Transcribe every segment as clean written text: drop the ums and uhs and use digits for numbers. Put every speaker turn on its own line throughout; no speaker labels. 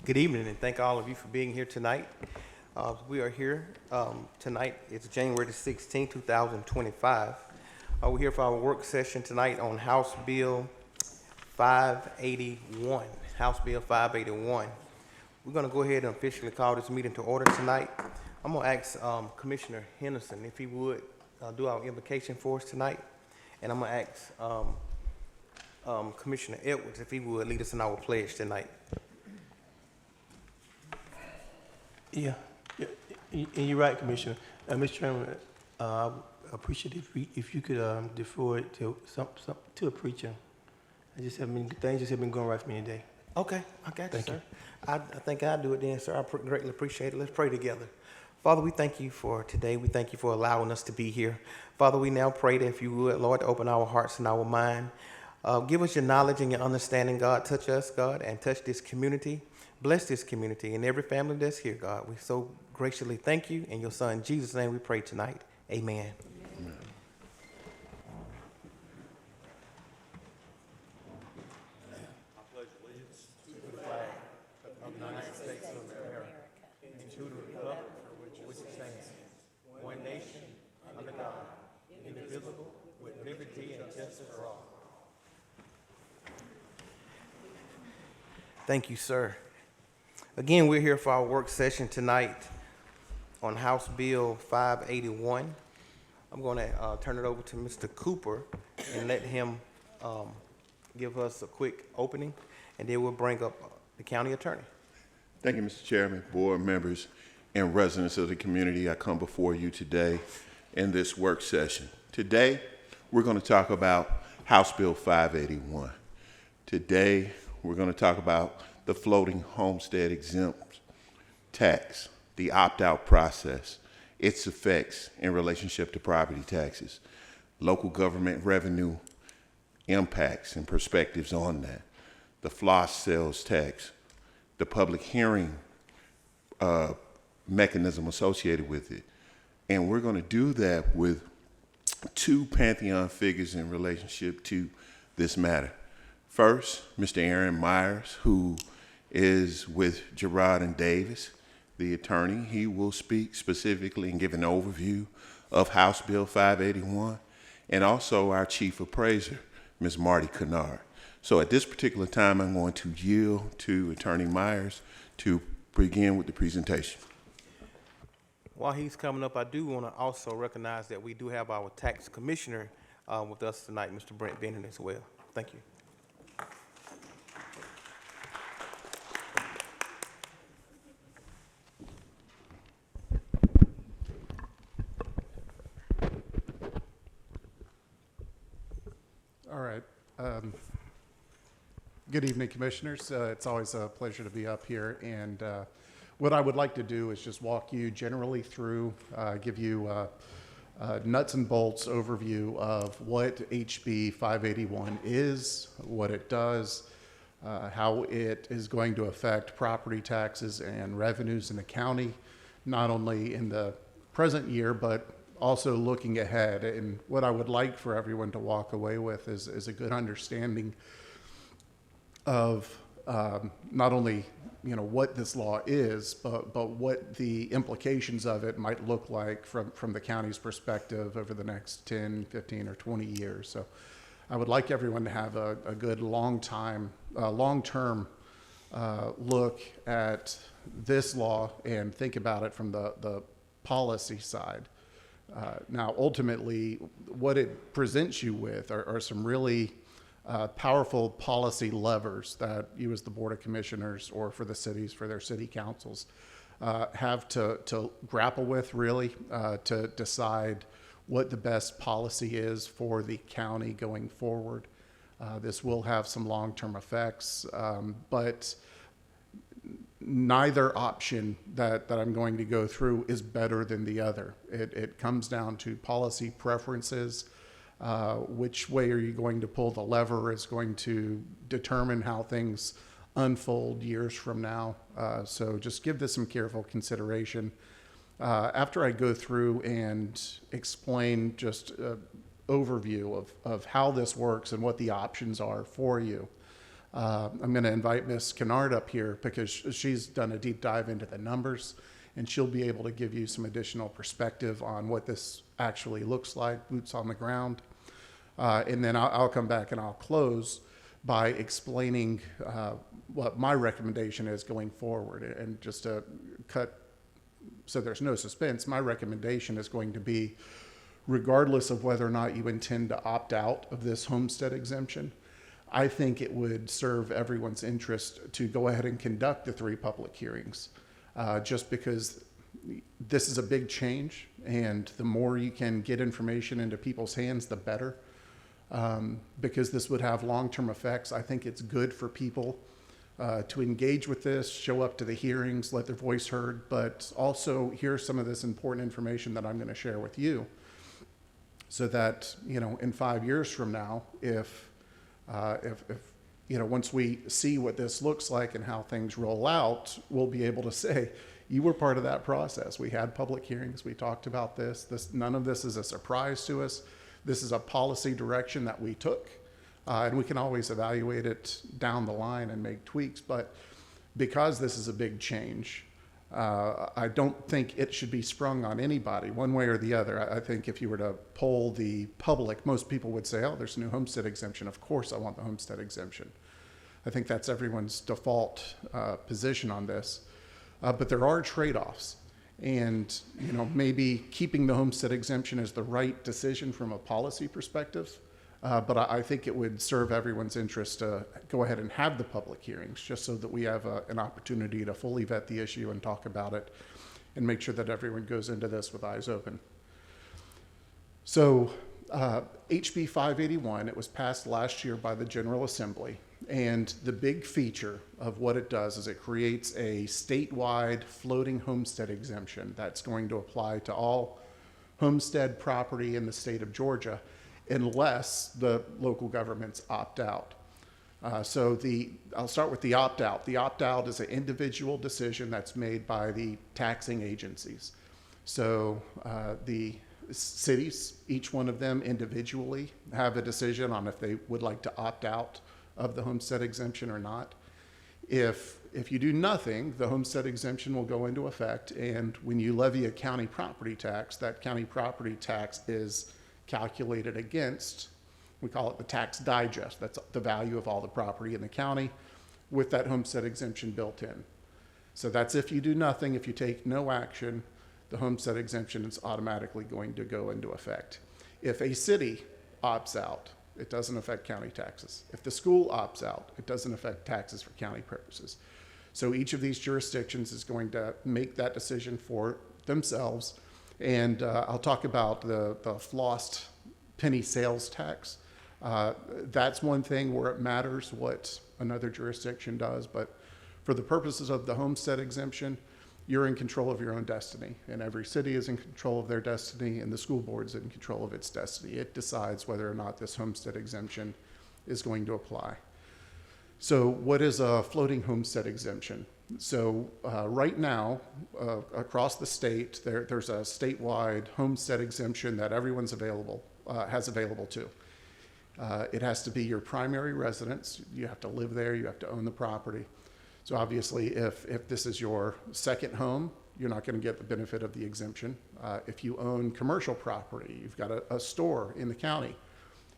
Good evening, and thank all of you for being here tonight. We are here tonight. It's January the 16th, 2025. We're here for our work session tonight on House Bill 581. House Bill 581. We're going to go ahead and officially call this meeting to order tonight. I'm going to ask Commissioner Henderson if he would do our invocation for us tonight, and I'm going to ask Commissioner Edwards if he would lead us in our pledge tonight.
Yeah, and you're right, Commissioner. Mr. Chairman, I appreciate if you could defer it to a preacher. Things have been going right for me today.
Okay, I got you,
Thank
sir.
you.
I think I'll do it then, sir. I greatly appreciate it. Let's pray together. Father, we thank you for today. We thank you for allowing us to be here. Father, we now pray that if you would, Lord, open our hearts and our mind. Give us your knowledge and your understanding, God. Touch us, God, and touch this community. Bless this community and every family that's here, God. We so graciously thank you. In your son, Jesus' name, we pray tonight. Amen.
Amen.
I pledge allegiance to the flag of the United States of America and to the republic for which it stands, one nation, under God, indivisible, with liberty and justice for all. Thank you, sir. Again, we're here for our work session tonight on House Bill 581. I'm going to turn it over to Mr. Cooper and let him give us a quick opening, and then we'll bring up the county attorney.
Thank you, Mr. Chairman, board members, and residents of the community. I come before you today in this work session. Today, we're going to talk about House Bill 581. Today, we're going to talk about the floating homestead exempt tax, the opt-out process, its effects in relationship to property taxes, local government revenue impacts and perspectives on that, the floss sales tax, the public hearing mechanism associated with it. And we're going to do that with two Pantheon figures in relationship to this matter. First, Mr. Aaron Myers, who is with Gerard and Davis, the attorney. He will speak specifically and give an overview of House Bill 581, and also our chief appraiser, Ms. Marty Kennard. So at this particular time, I'm going to yield to Attorney Myers to begin with the presentation.
While he's coming up, I do want to also recognize that we do have our tax commissioner with us tonight, Mr. Brent Bennett, as well. Thank you.
All right. Good evening, Commissioners. It's always a pleasure to be up here. And what I would like to do is just walk you generally through, give you a nuts and bolts overview of what HB 581 is, what it does, how it is going to affect property taxes and revenues in the county, not only in the present year, but also looking ahead. And what I would like for everyone to walk away with is a good understanding of not only what this law is, but what the implications of it might look like from the county's perspective over the next 10, 15, or 20 years. So I would like everyone to have a good long-term look at this law and think about it from the policy side. Now, ultimately, what it presents you with are some really powerful policy levers that you as the Board of Commissioners, or for the cities, for their city councils, have to grapple with, really, to decide what the best policy is for the county going forward. This will have some long-term effects, but neither option that I'm going to go through is better than the other. It comes down to policy preferences. Which way are you going to pull the lever is going to determine how things unfold years from now. So just give this some careful consideration. After I go through and explain just an overview of how this works and what the options are for you, I'm going to invite Ms. Kennard up here because she's done a deep dive into the numbers, and she'll be able to give you some additional perspective on what this actually looks like, boots on the ground. And then I'll come back and I'll close by explaining what my recommendation is going forward. And just to cut, so there's no suspense, my recommendation is going to be, regardless of whether or not you intend to opt out of this homestead exemption, I think it would serve everyone's interest to go ahead and conduct the 3 public hearings, just because this is a big change, and the more you can get information into people's hands, the better. Because this would have long-term effects. I think it's good for people to engage with this, show up to the hearings, let their voice heard, but also hear some of this important information that I'm going to share with you, so that, you know, in 5 years from now, if you know, once we see what this looks like and how things roll out, we'll be able to say, you were part of that process. We had public hearings. We talked about this. None of this is a surprise to us. This is a policy direction that we took, and we can always evaluate it down the line and make tweaks. But because this is a big change, I don't think it should be sprung on anybody one way or the other. I think if you were to poll the public, most people would say, oh, there's a new homestead exemption. Of course I want the homestead exemption. I think that's everyone's default position on this. But there are trade-offs. And, you know, maybe keeping the homestead exemption is the right decision from a policy perspective. But I think it would serve everyone's interest to go ahead and have the public hearings, just so that we have an opportunity to fully vet the issue and talk about it and make sure that everyone goes into this with eyes open. So HB581, it was passed last year by the General Assembly. And the big feature of what it does is it creates a statewide floating homestead exemption that's going to apply to all homestead property in the state of Georgia, unless the local governments opt out. I'll start with the opt-out. The opt-out is an individual decision that's made by the taxing agencies. So the cities, each one of them individually, have a decision on if they would like to opt out of the homestead exemption or not. If you do nothing, the homestead exemption will go into effect, and when you levy a county property tax, that county property tax is calculated against, we call it the tax digest. That's the value of all the property in the county with that homestead exemption built in. So that's if you do nothing. If you take no action, the homestead exemption is automatically going to go into effect. If a city opts out, it doesn't affect county taxes. If the school opts out, it doesn't affect taxes for county purposes. So each of these jurisdictions is going to make that decision for themselves. And I'll talk about the flossed penny sales tax. That's one thing where it matters what another jurisdiction does, but for the purposes of the homestead exemption, you're in control of your own destiny, and every city is in control of their destiny, and the school board is in control of its destiny. It decides whether or not this homestead exemption is going to apply. So what is a floating homestead exemption? So right now, across the state, there's a statewide homestead exemption that everyone's has available to. It has to be your primary residence. You have to live there. You have to own the property. So obviously, if this is your second home, you're not going to get the benefit of the exemption. If you own commercial property, you've got a store in the county,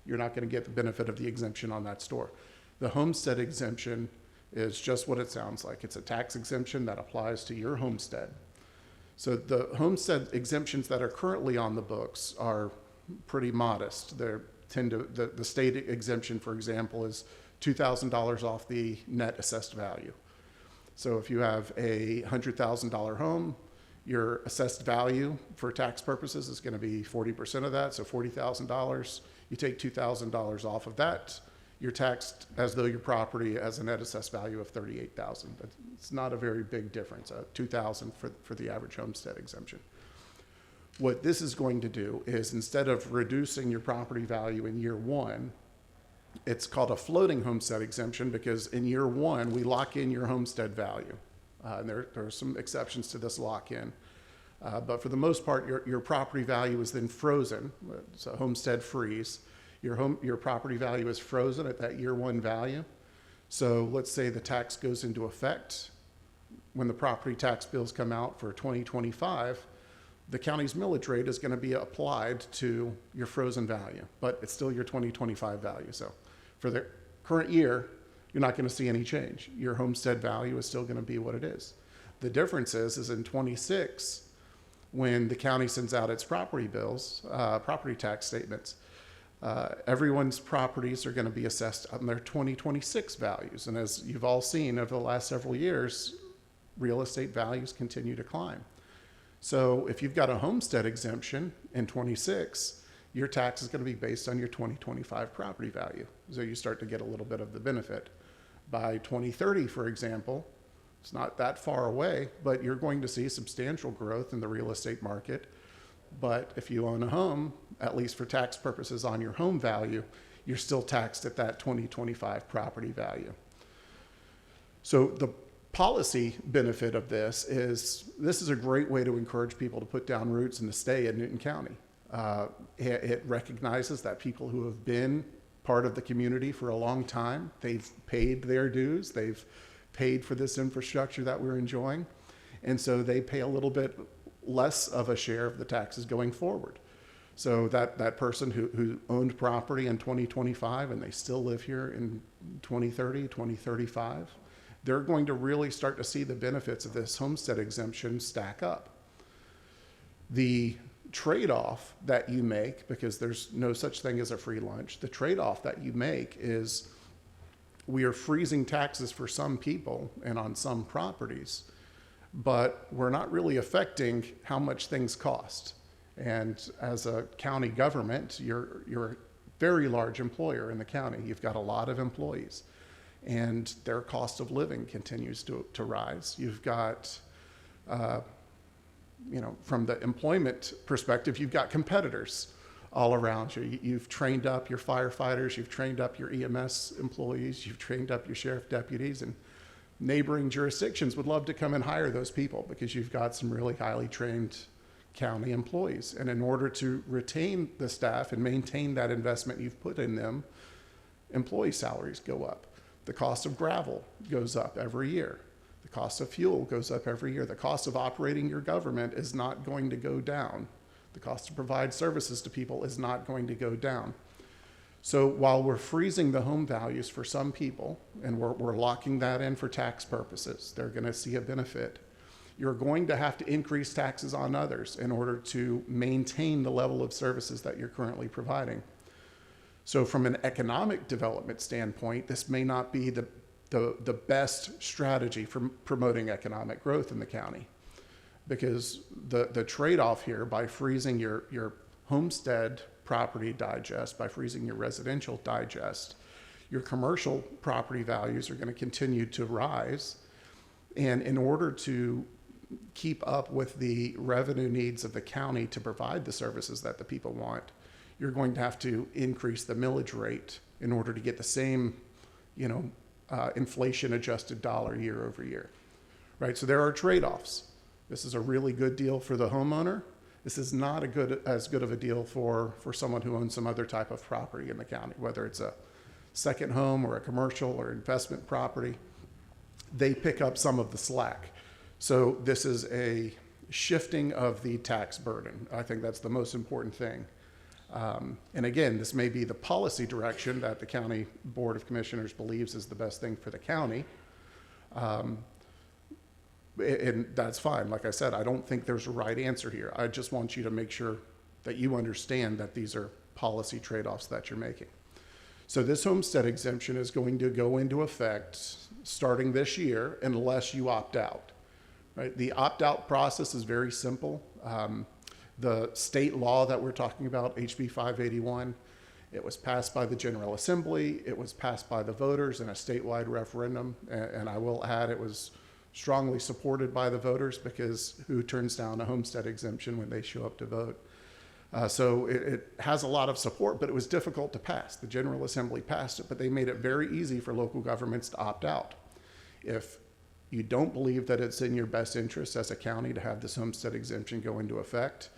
you're not going to get the benefit of the exemption on that store. The homestead exemption is just what it sounds like. It's a tax exemption that applies to your homestead. So the homestead exemptions that are currently on the books are pretty modest. The state exemption, for example, is $2,000 off the net assessed value. So if you have a $100,000 home, your assessed value for tax purposes is going to be 40% of that, so $40,000. You take $2,000 off of that, you're taxed as though your property has a net assessed value of $38,000. It's not a very big difference, $2,000 for the average homestead exemption. What this is going to do is, instead of reducing your property value in year one, it's called a floating homestead exemption, because in year one, we lock in your homestead value. And there are some exceptions to this lock-in. But for the most part, your property value is then frozen. It's a homestead freeze. Your property value is frozen at that year one value. So let's say the tax goes into effect when the property tax bills come out for 2025, the county's millage rate is going to be applied to your frozen value, but it's still your 2025 value. So for the current year, you're not going to see any change. Your homestead value is still going to be what it is. The difference is in 26, when the county sends out its property bills, property tax statements, everyone's properties are going to be assessed on their 2026 values. And as you've all seen over the last several years, real estate values continue to climb. So if you've got a homestead exemption in 26, your tax is going to be based on your 2025 property value. So you start to get a little bit of the benefit. By 2030, for example, it's not that far away, but you're going to see substantial growth in the real estate market. But if you own a home, at least for tax purposes on your home value, you're still taxed at that 2025 property value. So the policy benefit of this is a great way to encourage people to put down roots and to stay in Newton County. It recognizes that people who have been part of the community for a long time, they've paid their dues, they've paid for this infrastructure that we're enjoying, and so they pay a little bit less of a share of the taxes going forward. So that person who owned property in 2025 and they still live here in 2030, 2035, they're going to really start to see the benefits of this homestead exemption stack up. The trade-off that you make, because there's no such thing as a free lunch, the trade-off that you make is we are freezing taxes for some people and on some properties, but we're not really affecting how much things cost. And as a county government, you're a very large employer in the county. You've got a lot of employees, and their cost of living continues to rise. You've got, from the employment perspective, you've got competitors all around you. You've trained up your firefighters, you've trained up your EMS employees, you've trained up your sheriff deputies, and neighboring jurisdictions would love to come and hire those people because you've got some really highly trained county employees. And in order to retain the staff and maintain that investment you've put in them, employee salaries go up. The cost of gravel goes up every year. The cost of fuel goes up every year. The cost of operating your government is not going to go down. The cost to provide services to people is not going to go down. So while we're freezing the home values for some people, and we're locking that in for tax purposes, they're going to see a benefit. You're going to have to increase taxes on others in order to maintain the level of services that you're currently providing. So from an economic development standpoint, this may not be the best strategy for promoting economic growth in the county, because the trade-off here by freezing your homestead property digest, by freezing your residential digest, your commercial property values are going to continue to rise. And in order to keep up with the revenue needs of the county to provide the services that the people want, you're going to have to increase the millage rate in order to get the same, inflation-adjusted dollar year over year, right? So there are trade-offs. This is a really good deal for the homeowner. This is not as good of a deal for someone who owns some other type of property in the county, whether it's a second home or a commercial or investment property. They pick up some of the slack. So this is a shifting of the tax burden. I think that's the most important thing. And again, this may be the policy direction that the County Board of Commissioners believes is the best thing for the county. And that's fine. Like I said, I don't think there's a right answer here. I just want you to make sure that you understand that these are policy trade-offs that you're making. So this homestead exemption is going to go into effect starting this year unless you opt out. Right? The opt-out process is very simple. The state law that we're talking about, HB581, it was passed by the General Assembly. It was passed by the voters in a statewide referendum. And I will add, it was strongly supported by the voters, because who turns down a homestead exemption when they show up to vote? So it has a lot of support, but it was difficult to pass. The General Assembly passed it, but they made it very easy for local governments to opt out. If you don't believe that it's in your best interest as a county to have this homestead exemption go into effect,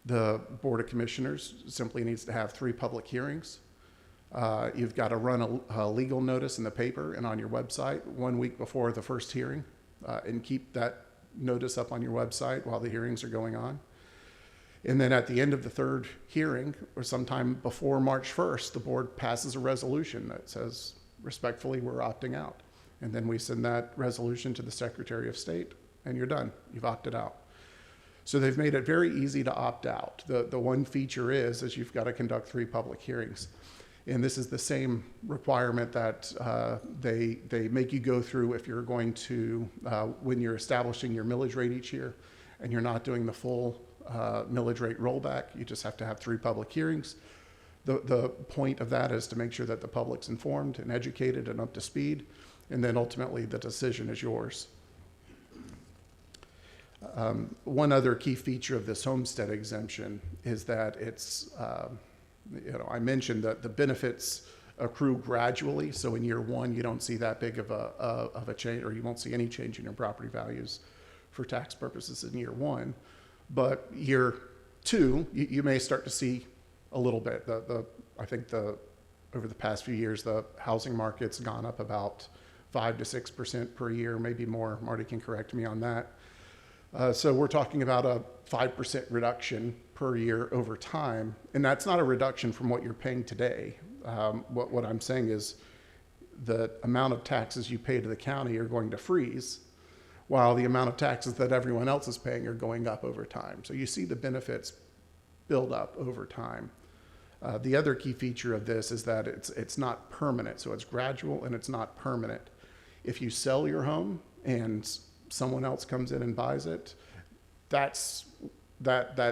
the Board of Commissioners simply needs to have 3 public hearings. You've got to run a legal notice in the paper and on your website 1 week before the first hearing, and keep that notice up on your website while the hearings are going on. And then at the end of the third hearing, or sometime before March 1st, the board passes a resolution that says, respectfully, we're opting out. And then we send that resolution to the Secretary of State, and you're done. You've opted out. So they've made it very easy to opt out. The one feature is you've got to conduct 3 public hearings. And this is the same requirement that they make you go through if you're going to, when you're establishing your millage rate each year, and you're not doing the full millage rate rollback. You just have to have 3 public hearings. The point of that is to make sure that the public's informed and educated and up to speed, and then ultimately the decision is yours. One other key feature of this homestead exemption is that it's, I mentioned that the benefits accrue gradually. So in year 1, you don't see that big of a change, or you won't see any change in your property values for tax purposes in year 1. But year 2, you may start to see a little bit. I think over the past few years, the housing market's gone up about 5 to 6% per year, maybe more. Marty can correct me on that. So we're talking about a 5% reduction per year over time, and that's not a reduction from what you're paying today. What I'm saying is the amount of taxes you pay to the county are going to freeze, while the amount of taxes that everyone else is paying are going up over time. So you see the benefits build up over time. The other key feature of this is that it's not permanent, so it's gradual and it's not permanent. If you sell your home and someone else comes in and buys it, that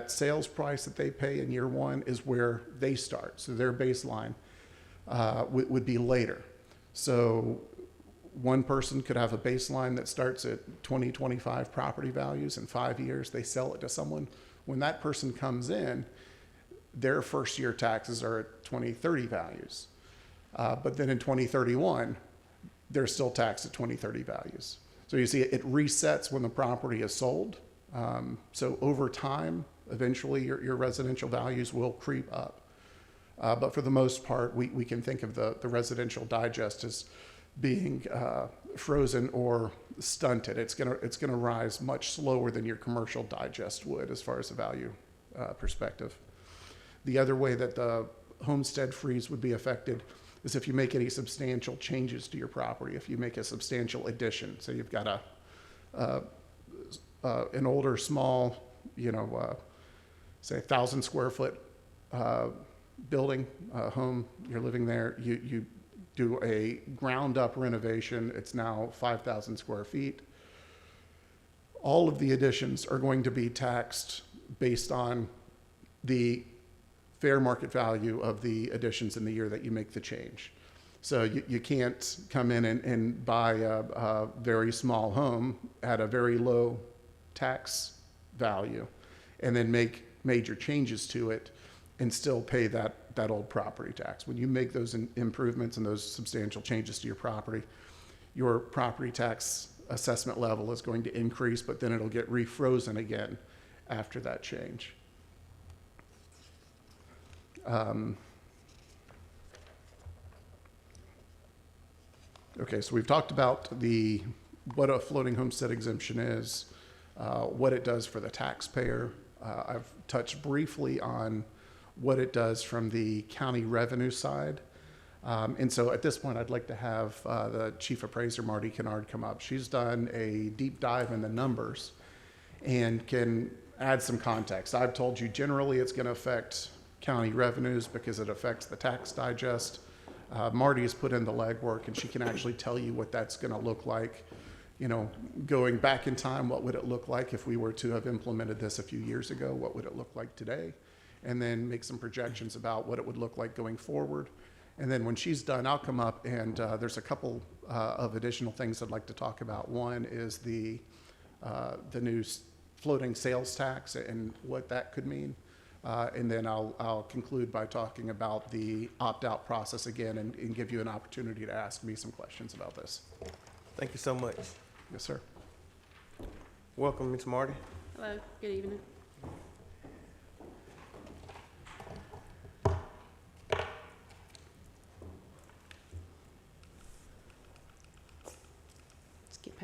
sales price that they pay in year 1 is where they start. So their baseline would be later. So one person could have a baseline that starts at 2025 property values. In 5 years, they sell it to someone. When that person comes in, their first year taxes are at 2030 values. But then in 2031, they're still taxed at 2030 values. So you see, it resets when the property is sold. So over time, eventually your residential values will creep up. But for the most part, we can think of the residential digest as being frozen or stunted. It's gonna rise much slower than your commercial digest would as far as the value perspective. The other way that the homestead freeze would be affected is if you make any substantial changes to your property. If you make a substantial addition, so you've got an older, small, say 1,000 square foot building, home, you're living there, you do a ground up renovation, it's now 5,000 square feet. All of the additions are going to be taxed based on the fair market value of the additions in the year that you make the change. So you can't come in and buy a very small home at a very low tax value and then make major changes to it and still pay that old property tax. When you make those improvements and those substantial changes to your property tax assessment level is going to increase, but then it'll get refrozen again after that change. Okay, so we've talked about what a floating homestead exemption is, what it does for the taxpayer. I've touched briefly on what it does from the county revenue side. And so at this point, I'd like to have the Chief Appraiser, Marty Kennard, come up. She's done a deep dive in the numbers and can add some context. I've told you generally it's going to affect county revenues because it affects the tax digest. Marty has put in the legwork, and she can actually tell you what that's going to look like. Going back in time, what would it look like if we were to have implemented this a few years ago? What would it look like today? And then make some projections about what it would look like going forward. And then when she's done, I'll come up, and there's a couple of additional things I'd like to talk about. One is the new floating sales tax and what that could mean. And then I'll conclude by talking about the opt-out process again and give you an opportunity to ask me some questions about this.
Thank you so much.
Yes, sir.
Welcome, Ms. Marty.
Hello, good evening.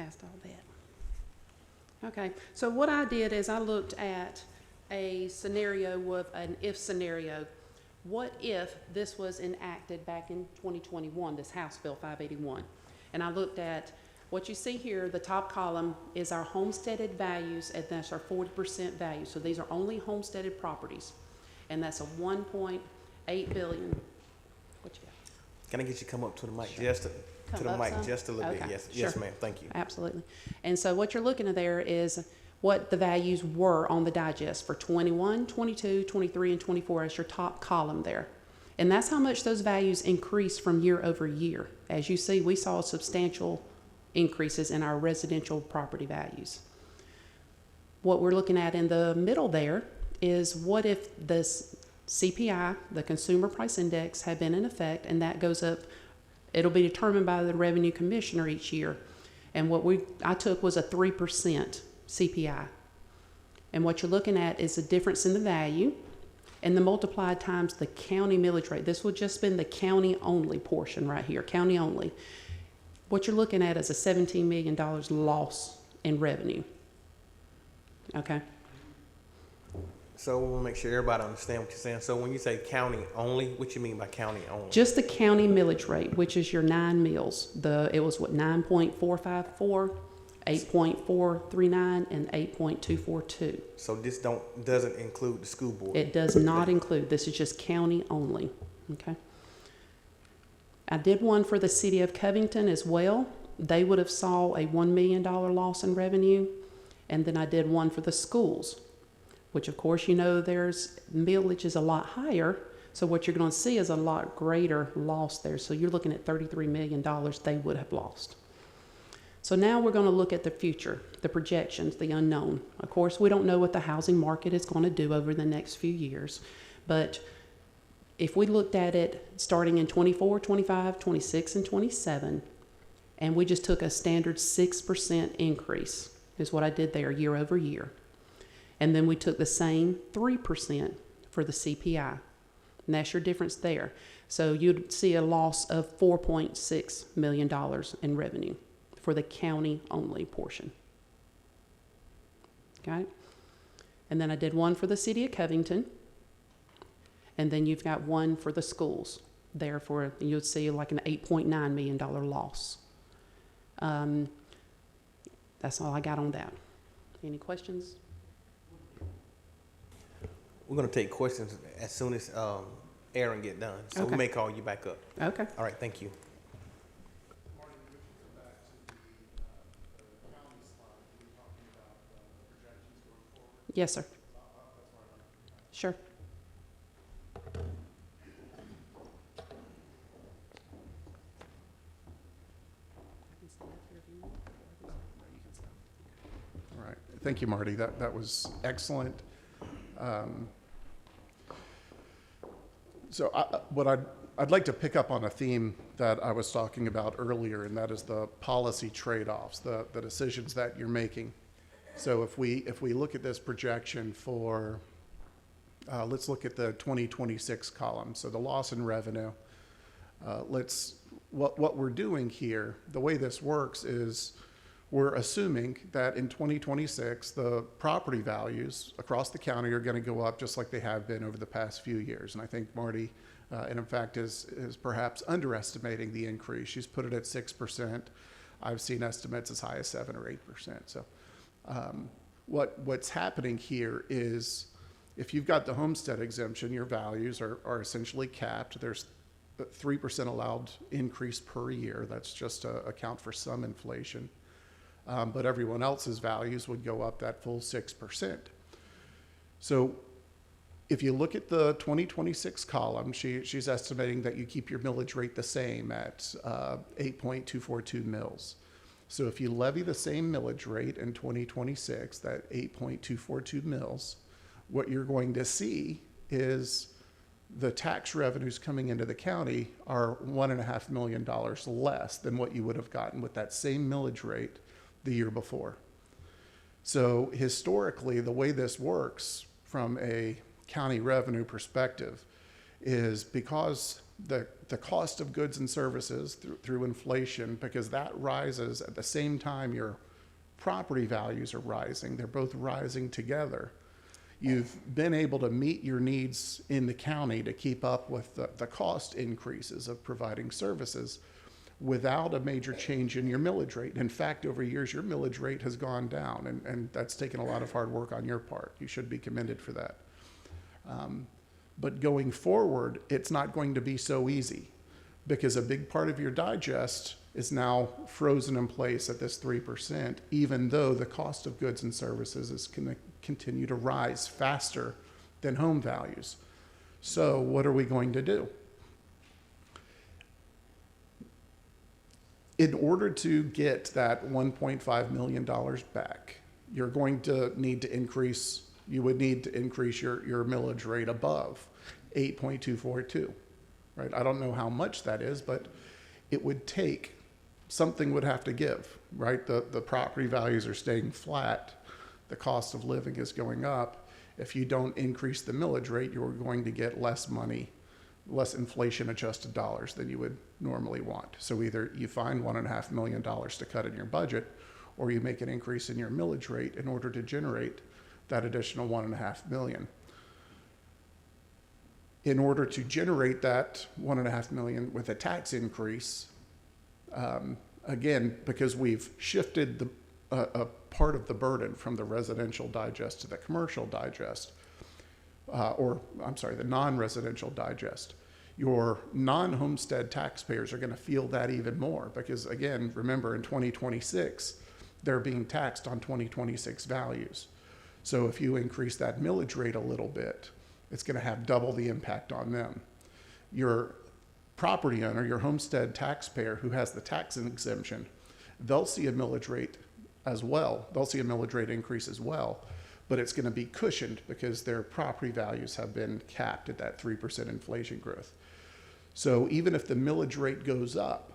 passed all that. Okay, so what I did is I looked at a scenario with an if scenario. What if this was enacted back in 2021, this House Bill 581? And I looked at what you see here, the top column is our homesteaded values, and that's our 40% value. So these are only homesteaded properties, and that's a 1.8 billion. What you got?
Can I get you to come up to the mic
Sure.
just
Come
to the
up
mic
some?
just a little bit?
Okay,
Yes, yes,
sure.
ma'am. Thank you.
Absolutely. And so what you're looking at there is what the values were on the digest for 21, 22, 23, and 24 as your top column there. And that's how much those values increase from year over year. As you see, we saw substantial increases in our residential property values. What we're looking at in the middle there is what if this CPI, the Consumer Price Index, had been in effect, and that goes up. It'll be determined by the Revenue Commissioner each year. And what I took was a 3% CPI. And what you're looking at is the difference in the value and the multiplied times the county millage rate. This would just been the county only portion right here, county only. What you're looking at is a $17 million loss in revenue. Okay?
So we'll make sure everybody understands what you're saying. So when you say county only, what you mean by county only?
Just the county millage rate, which is your 9 mills. It was what, 9.454, 8.439, and 8.242.
So this doesn't include the school board.
It does not include, this is just county only, okay? I did one for the city of Covington as well. They would have saw a $1 million loss in revenue. And then I did one for the schools, which of course, you know, there's millage is a lot higher. So what you're going to see is a lot greater loss there. So you're looking at $33 million they would have lost. So now we're going to look at the future, the projections, the unknown. Of course, we don't know what the housing market is going to do over the next few years. But if we looked at it starting in 24, 25, 26, and 27, and we just took a standard 6% increase, is what I did there year over year. And then we took the same 3% for the CPI. And that's your difference there. So you'd see a loss of $4.6 million in revenue for the county only portion. Okay? And then I did one for the city of Covington. And then you've got one for the schools. Therefore, you'll see like an $8.9 million loss. That's all I got on that. Any questions?
We're going to take questions as soon as Aaron get done. So
Okay.
we may call you back up.
Okay.
All right, thank you.
Yes, sir. Sure.
All right. Thank you, Marty. That was excellent. So I'd like to pick up on a theme that I was talking about earlier, and that is the policy trade-offs, the decisions that you're making. So if we look at this projection for, let's look at the 2026 column. So the loss in revenue. What we're doing here, the way this works is we're assuming that in 2026, the property values across the county are going to go up just like they have been over the past few years. And I think Marty, and in fact, is perhaps underestimating the increase. She's put it at 6%. I've seen estimates as high as 7 or 8%. So what's happening here is if you've got the homestead exemption, your values are essentially capped. There's 3% allowed increase per year. That's just to account for some inflation. But everyone else's values would go up that full 6%. So if you look at the 2026 column, she's estimating that you keep your millage rate the same at 8.242 mils. So if you levy the same millage rate in 2026, that 8.242 mils, what you're going to see is the tax revenues coming into the county are $1.5 million less than what you would have gotten with that same millage rate the year before. So historically, the way this works from a county revenue perspective is because the cost of goods and services through inflation, because that rises at the same time your property values are rising. They're both rising together. You've been able to meet your needs in the county to keep up with the cost increases of providing services without a major change in your millage rate. In fact, over years, your millage rate has gone down, and that's taken a lot of hard work on your part. You should be commended for that. But going forward, it's not going to be so easy, because a big part of your digest is now frozen in place at this 3%, even though the cost of goods and services is going to continue to rise faster than home values. So what are we going to do? In order to get that $1.5 million back, you're going to need to increase, you would need to increase your millage rate above 8.242, right? I don't know how much that is, but it would take, something would have to give, right? The property values are staying flat. The cost of living is going up. If you don't increase the millage rate, you're going to get less money, less inflation adjusted dollars than you would normally want. So either you find $1.5 million to cut in your budget, or you make an increase in your millage rate in order to generate that additional $1.5 million. In order to generate that $1.5 million with a tax increase, again, because we've shifted a part of the burden from the residential digest to the commercial digest, the non-residential digest, your non-homestead taxpayers are going to feel that even more, because again, remember, in 2026, they're being taxed on 2026 values. So if you increase that millage rate a little bit, it's going to have double the impact on them. Your property owner, your homestead taxpayer who has the tax exemption, they'll see a millage rate as well. They'll see a millage rate increase as well, but it's going to be cushioned because their property values have been capped at that 3% inflation growth. So even if the millage rate goes up,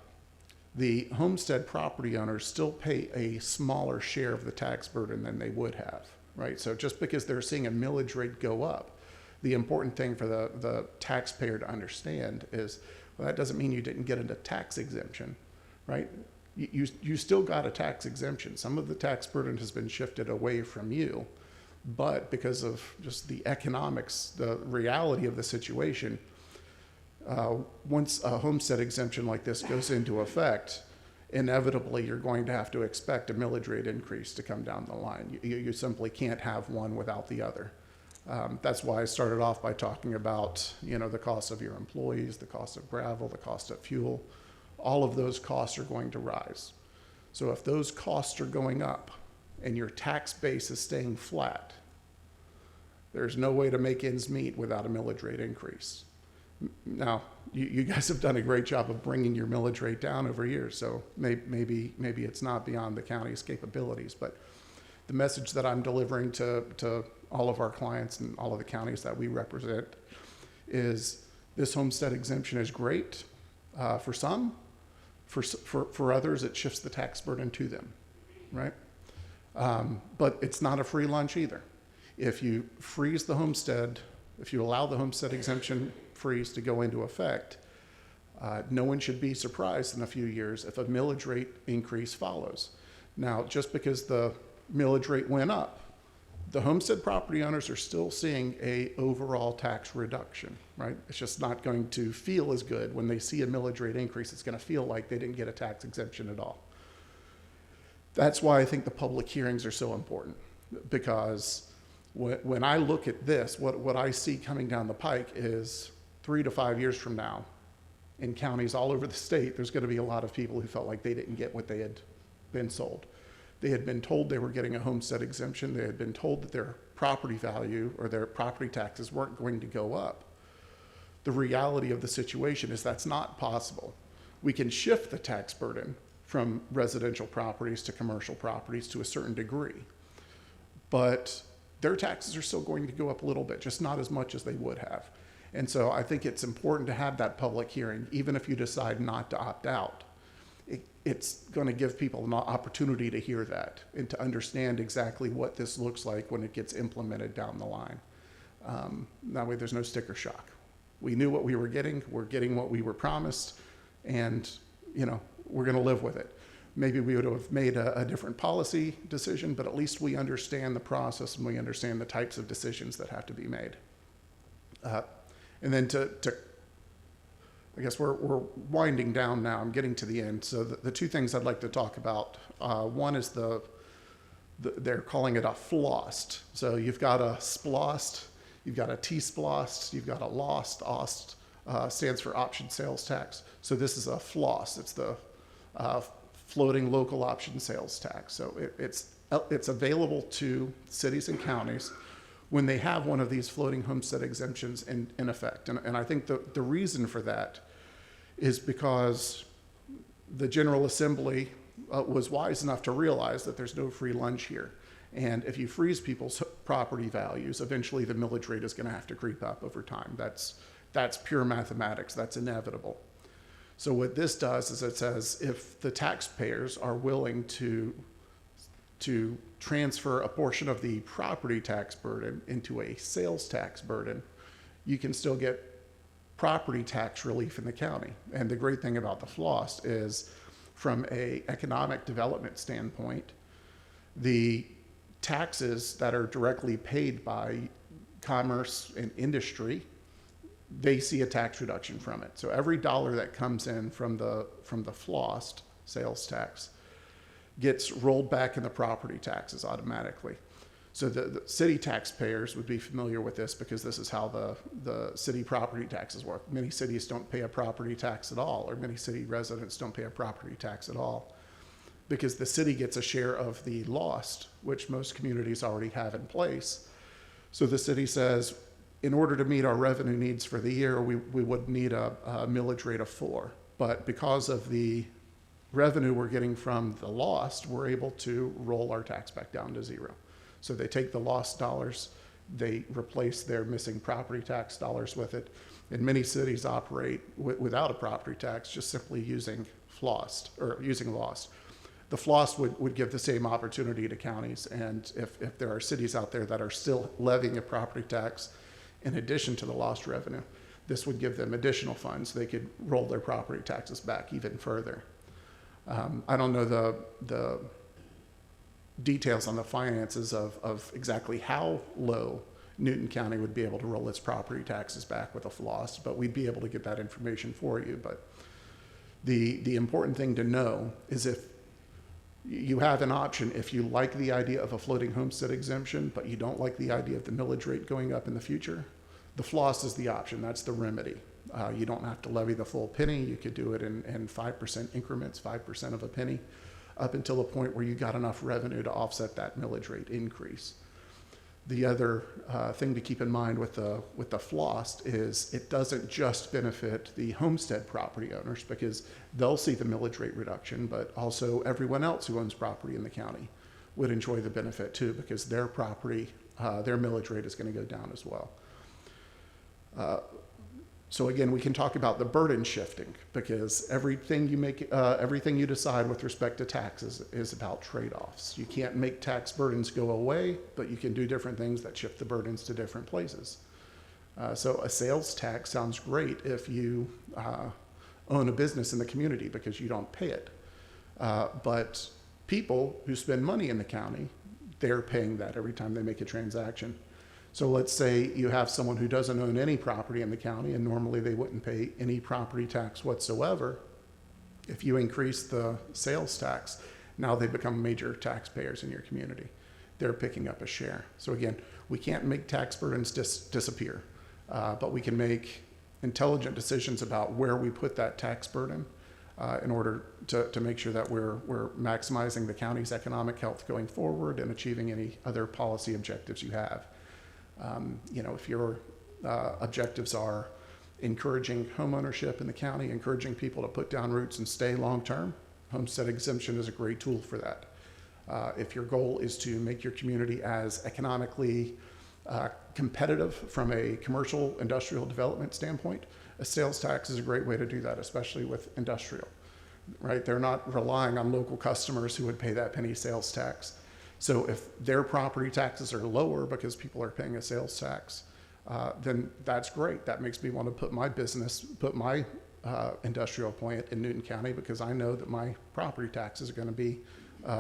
the homestead property owners still pay a smaller share of the tax burden than they would have, right? So just because they're seeing a millage rate go up, the important thing for the taxpayer to understand is, well, that doesn't mean you didn't get a tax exemption, right? You still got a tax exemption. Some of the tax burden has been shifted away from you, but because of just the economics, the reality of the situation, once a homestead exemption like this goes into effect, inevitably you're going to have to expect a millage rate increase to come down the line. You simply can't have one without the other. That's why I started off by talking about, the cost of your employees, the cost of gravel, the cost of fuel. All of those costs are going to rise. So if those costs are going up and your tax base is staying flat, there's no way to make ends meet without a millage rate increase. Now, you guys have done a great job of bringing your millage rate down over years, so maybe it's not beyond the county's capabilities, but the message that I'm delivering to all of our clients and all of the counties that we represent is this homestead exemption is great for some. For others, it shifts the tax burden to them, right? But it's not a free lunch either. If you freeze the homestead, if you allow the homestead exemption freeze to go into effect, no one should be surprised in a few years if a millage rate increase follows. Now, just because the millage rate went up, the homestead property owners are still seeing a overall tax reduction, right? It's just not going to feel as good when they see a millage rate increase. It's going to feel like they didn't get a tax exemption at all. That's why I think the public hearings are so important, because when I look at this, what I see coming down the pike is 3 to 5 years from now, in counties all over the state, there's going to be a lot of people who felt like they didn't get what they had been sold. They had been told they were getting a homestead exemption. They had been told that their property value or their property taxes weren't going to go up. The reality of the situation is that's not possible. We can shift the tax burden from residential properties to commercial properties to a certain degree, but their taxes are still going to go up a little bit, just not as much as they would have. And so I think it's important to have that public hearing, even if you decide not to opt out. It's going to give people an opportunity to hear that and to understand exactly what this looks like when it gets implemented down the line. That way there's no sticker shock We knew what we were getting. We're getting what we were promised, and we're going to live with it. Maybe we would have made a different policy decision, but at least we understand the process and we understand the types of decisions that have to be made. And then I guess we're winding down now. I'm getting to the end. So the two things I'd like to talk about. One is they're calling it a flossed. So you've got a splost, you've got a T-splost, you've got a lost. OST stands for option sales tax. So this is a floss. It's the floating local option sales tax. So it's available to cities and counties when they have one of these floating homestead exemptions in effect. And I think the reason for that is because the General Assembly was wise enough to realize that there's no free lunch here. And if you freeze people's property values, eventually the millage rate is going to have to creep up over time. That's pure mathematics. That's inevitable. So what this does is it says if the taxpayers are willing to transfer a portion of the property tax burden into a sales tax burden, you can still get property tax relief in the county. And the great thing about the floss is from an economic development standpoint, the taxes that are directly paid by commerce and industry, they see a tax reduction from it. So every dollar that comes in from the flossed sales tax gets rolled back in the property taxes automatically. So the city taxpayers would be familiar with this because this is how the city property taxes work. Many cities don't pay a property tax at all, or many city residents don't pay a property tax at all, because the city gets a share of the lost, which most communities already have in place. So the city says, in order to meet our revenue needs for the year, we would need a millage rate of 4. But because of the revenue we're getting from the lost, we're able to roll our tax back down to 0. So they take the lost dollars, they replace their missing property tax dollars with it. And many cities operate without a property tax, just simply using lost. The floss would give the same opportunity to counties. And if there are cities out there that are still levying a property tax in addition to the lost revenue, this would give them additional funds. They could roll their property taxes back even further. I don't know the details on the finances of exactly how low Newton County would be able to roll its property taxes back with a floss, but we'd be able to get that information for you. But the important thing to know is if you have an option, if you like the idea of a floating homestead exemption, but you don't like the idea of the millage rate going up in the future, the floss is the option. That's the remedy. You don't have to levy the full penny. You could do it in 5% increments, 5% of a penny, up until the point where you got enough revenue to offset that millage rate increase. The other thing to keep in mind with the floss is it doesn't just benefit the homestead property owners, because they'll see the millage rate reduction, but also everyone else who owns property in the county would enjoy the benefit too, because their property, their millage rate is going to go down as well. So again, we can talk about the burden shifting, because everything you decide with respect to taxes is about trade-offs. You can't make tax burdens go away, but you can do different things that shift the burdens to different places. So a sales tax sounds great if you own a business in the community because you don't pay it. But people who spend money in the county, they're paying that every time they make a transaction. So let's say you have someone who doesn't own any property in the county, and normally they wouldn't pay any property tax whatsoever. If you increase the sales tax, now they become major taxpayers in your community. They're picking up a share. So again, we can't make tax burdens disappear, but we can make intelligent decisions about where we put that tax burden in order to make sure that we're maximizing the county's economic health going forward and achieving any other policy objectives you have. If your objectives are encouraging homeownership in the county, encouraging people to put down roots and stay long-term, homestead exemption is a great tool for that. If your goal is to make your community as economically competitive from a commercial industrial development standpoint, a sales tax is a great way to do that, especially with industrial, right? They're not relying on local customers who would pay that penny sales tax. So if their property taxes are lower because people are paying a sales tax, then that's great. That makes me want to put my industrial plant in Newton County, because I know that my property taxes are going to be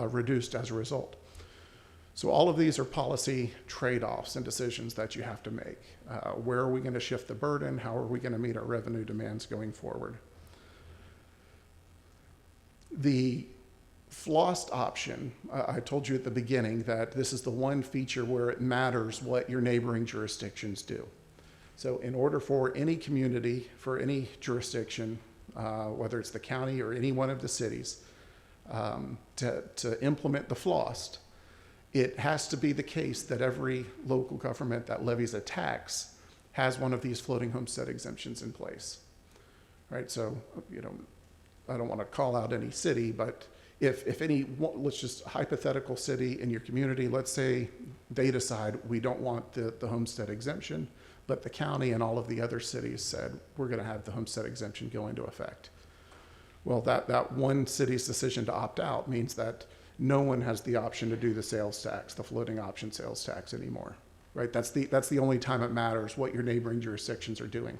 reduced as a result. So all of these are policy trade-offs and decisions that you have to make. Where are we going to shift the burden? How are we going to meet our revenue demands going forward? The flossed option, I told you at the beginning that this is the one feature where it matters what your neighboring jurisdictions do. So in order for any community, for any jurisdiction, whether it's the county or any one of the cities, to implement the flossed, it has to be the case that every local government that levies a tax has one of these floating homestead exemptions in place. Right? So, I don't want to call out any city, but if any, let's just hypothetical city in your community, let's say they decide we don't want the homestead exemption, but the county and all of the other cities said we're going to have the homestead exemption go into effect. Well, that one city's decision to opt out means that no one has the option to do the sales tax, the floating option sales tax anymore, right? That's the only time it matters what your neighboring jurisdictions are doing.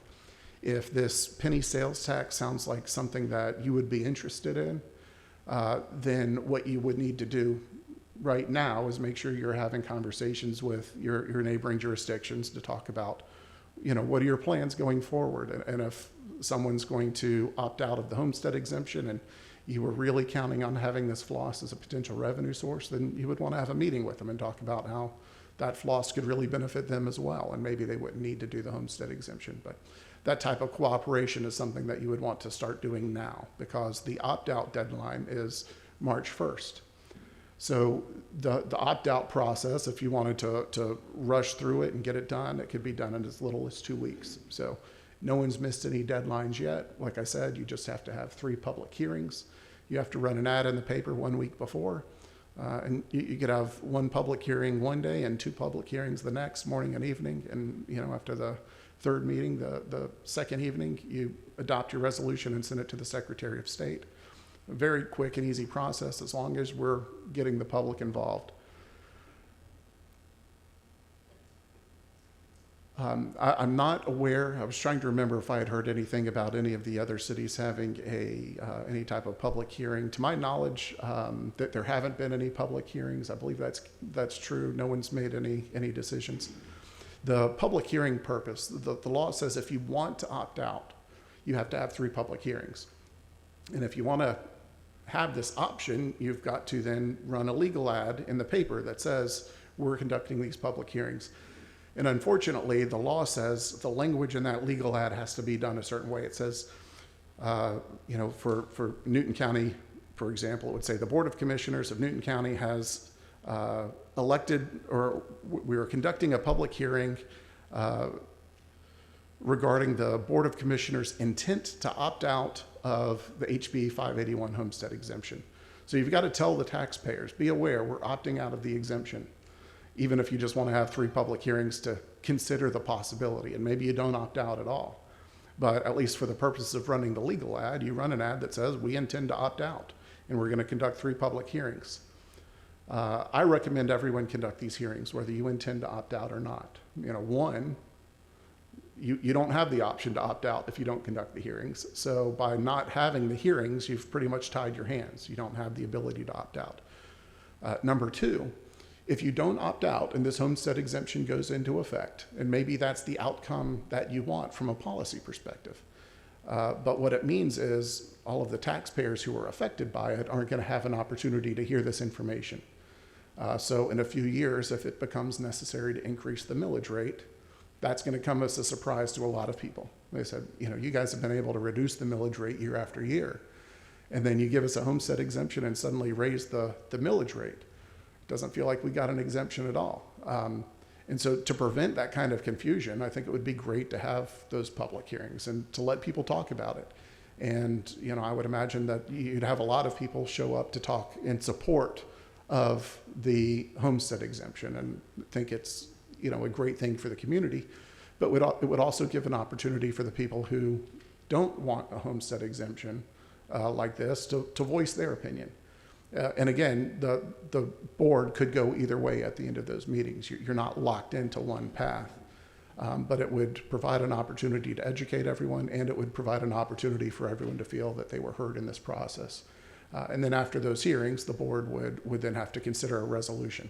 If this penny sales tax sounds like something that you would be interested in, then what you would need to do right now is make sure you're having conversations with your neighboring jurisdictions to talk about, what are your plans going forward? And if someone's going to opt out of the homestead exemption and you were really counting on having this floss as a potential revenue source, then you would want to have a meeting with them and talk about how that floss could really benefit them as well. And maybe they wouldn't need to do the homestead exemption, but that type of cooperation is something that you would want to start doing now, because the opt-out deadline is March 1st. So the opt-out process, if you wanted to rush through it and get it done, it could be done in as little as 2 weeks. So no one's missed any deadlines yet. Like I said, you just have to have 3 public hearings. You have to run an ad in the paper 1 week before. And you could have 1 public hearing one day and 2 public hearings the next morning and evening. And, after the 3rd meeting, the 2nd evening, you adopt your resolution and send it to the Secretary of State. A very quick and easy process as long as we're getting the public involved. I'm not aware, I was trying to remember if I had heard anything about any of the other cities having any type of public hearing. To my knowledge, that there haven't been any public hearings. I believe that's true. No one's made any decisions. The public hearing purpose, the law says if you want to opt out, you have to have 3 public hearings. And if you want to have this option, you've got to then run a legal ad in the paper that says we're conducting these public hearings. And unfortunately, the law says the language in that legal ad has to be done a certain way. It says, for Newton County, for example, it would say the Board of Commissioners of Newton County has elected, or we are conducting a public hearing regarding the Board of Commissioners' intent to opt out of the HB581 homestead exemption. So you've got to tell the taxpayers, be aware, we're opting out of the exemption, even if you just want to have 3 public hearings to consider the possibility, and maybe you don't opt out at all. But at least for the purposes of running the legal ad, you run an ad that says we intend to opt out, and we're going to conduct 3 public hearings. I recommend everyone conduct these hearings, whether you intend to opt out or not. One, you don't have the option to opt out if you don't conduct the hearings. So by not having the hearings, you've pretty much tied your hands. You don't have the ability to opt out. Number 2, if you don't opt out and this homestead exemption goes into effect, and maybe that's the outcome that you want from a policy perspective, but what it means is all of the taxpayers who are affected by it aren't going to have an opportunity to hear this information. So in a few years, if it becomes necessary to increase the millage rate, that's going to come as a surprise to a lot of people. They said, you guys have been able to reduce the millage rate year after year, and then you give us a homestead exemption and suddenly raise the millage rate. Doesn't feel like we got an exemption at all. And so to prevent that kind of confusion, I think it would be great to have those public hearings and to let people talk about it. And, I would imagine that you'd have a lot of people show up to talk in support of the homestead exemption and think it's, a great thing for the community. But it would also give an opportunity for the people who don't want a homestead exemption like this to voice their opinion. And again, the board could go either way at the end of those meetings. You're not locked into one path. But it would provide an opportunity to educate everyone, and it would provide an opportunity for everyone to feel that they were heard in this process. And then after those hearings, the board would then have to consider a resolution.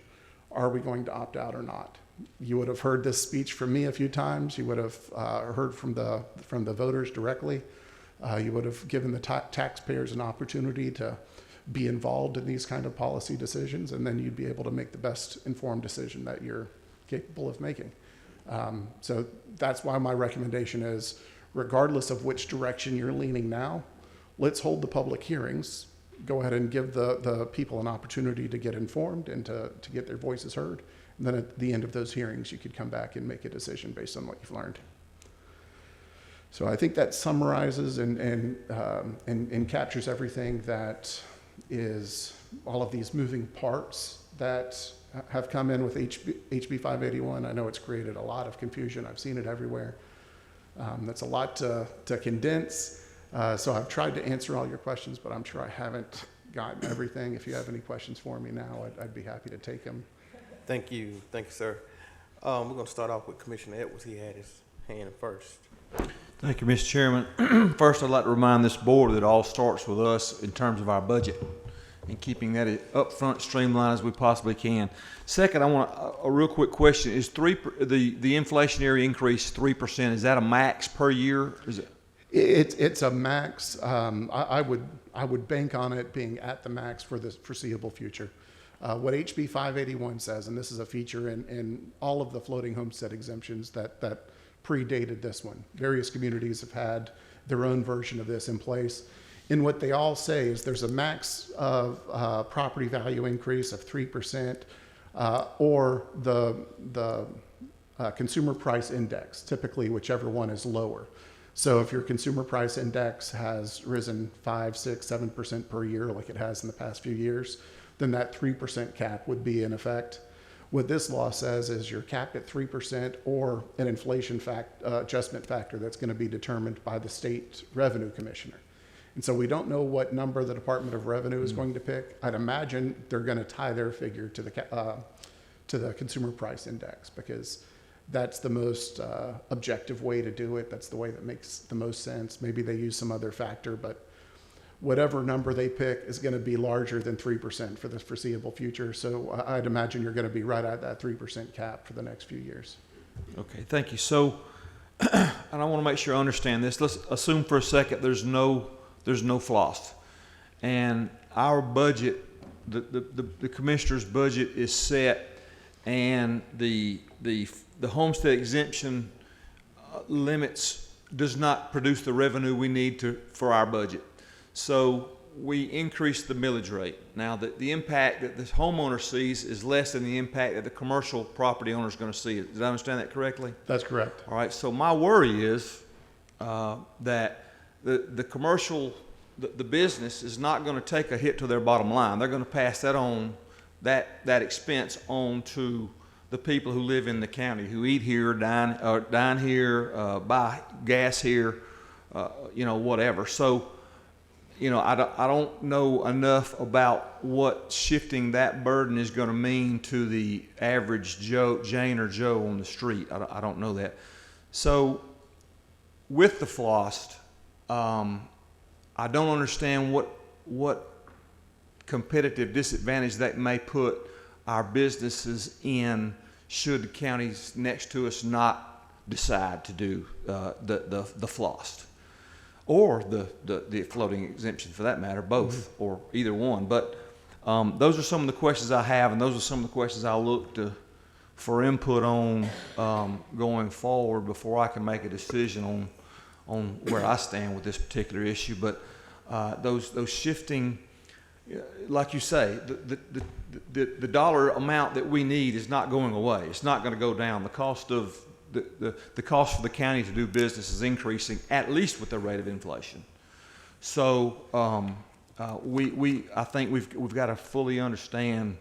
Are we going to opt out or not? You would have heard this speech from me a few times. You would have heard from the voters directly. You would have given the taxpayers an opportunity to be involved in these kind of policy decisions, and then you'd be able to make the best informed decision that you're capable of making. So that's why my recommendation is, regardless of which direction you're leaning now, let's hold the public hearings. Go ahead and give the people an opportunity to get informed and to get their voices heard. And then at the end of those hearings, you could come back and make a decision based on what you've learned. So I think that summarizes and captures everything that is all of these moving parts that have come in with HB581. I know it's created a lot of confusion. I've seen it everywhere. That's a lot to condense. So I've tried to answer all your questions, but I'm sure I haven't gotten everything. If you have any questions for me now, I'd be happy to take them.
Thank you, sir. We're going to start off with Commissioner Edwards. He had his hand first.
Thank you, Mr. Chairman. First, I'd like to remind this board that it all starts with us in terms of our budget and keeping that up front, streamlined as we possibly can. Second, I want a real quick question. Is the inflationary increase 3%? Is that a max per year? Is it?
It's a max. I would bank on it being at the max for the foreseeable future. What HB 581 says, and this is a feature in all of the floating homestead exemptions that predated this one. Various communities have had their own version of this in place. And what they all say is there's a max of property value increase of 3%, or the consumer price index, typically whichever one is lower. So if your consumer price index has risen 5, 6, 7% per year, like it has in the past few years, then that 3% cap would be in effect. What this law says is you're capped at 3% or an inflation adjustment factor that's going to be determined by the state revenue commissioner. And so we don't know what number the Department of Revenue is going to pick. I'd imagine they're going to tie their figure to the consumer price index, because that's the most objective way to do it. That's the way that makes the most sense. Maybe they use some other factor, but whatever number they pick is going to be larger than 3% for the foreseeable future. So I'd imagine you're going to be right at that 3% cap for the next few years.
Okay, thank you. So, and I want to make sure I understand this. Let's assume for a second there's no floss, and our budget, the commissioner's budget is set, and the homestead exemption limits does not produce the revenue we need for our budget. So we increase the millage rate. Now, the impact that the homeowner sees is less than the impact that the commercial property owner is going to see. Did I understand that correctly?
That's correct.
All right. So my worry is that the commercial, the business is not going to take a hit to their bottom line. They're going to pass that on, that expense on to the people who live in the county, who eat here, dine here, buy gas here, whatever. So, I don't know enough about what shifting that burden is going to mean to the average Jane or Joe on the street. I don't know that. So, with the flossed, I don't understand what competitive disadvantage that may put our businesses in should the counties next to us not decide to do the flossed. Or the floating exemption, for that matter, both, or either one. But those are some of the questions I have, and those are some of the questions I'll look for input on going forward before I can make a decision on where I stand with this particular issue. But those shifting, like you say, the dollar amount that we need is not going away. It's not going to go down. The cost of the cost for the county to do business is increasing, at least with the rate of inflation. So I think we've got to fully understand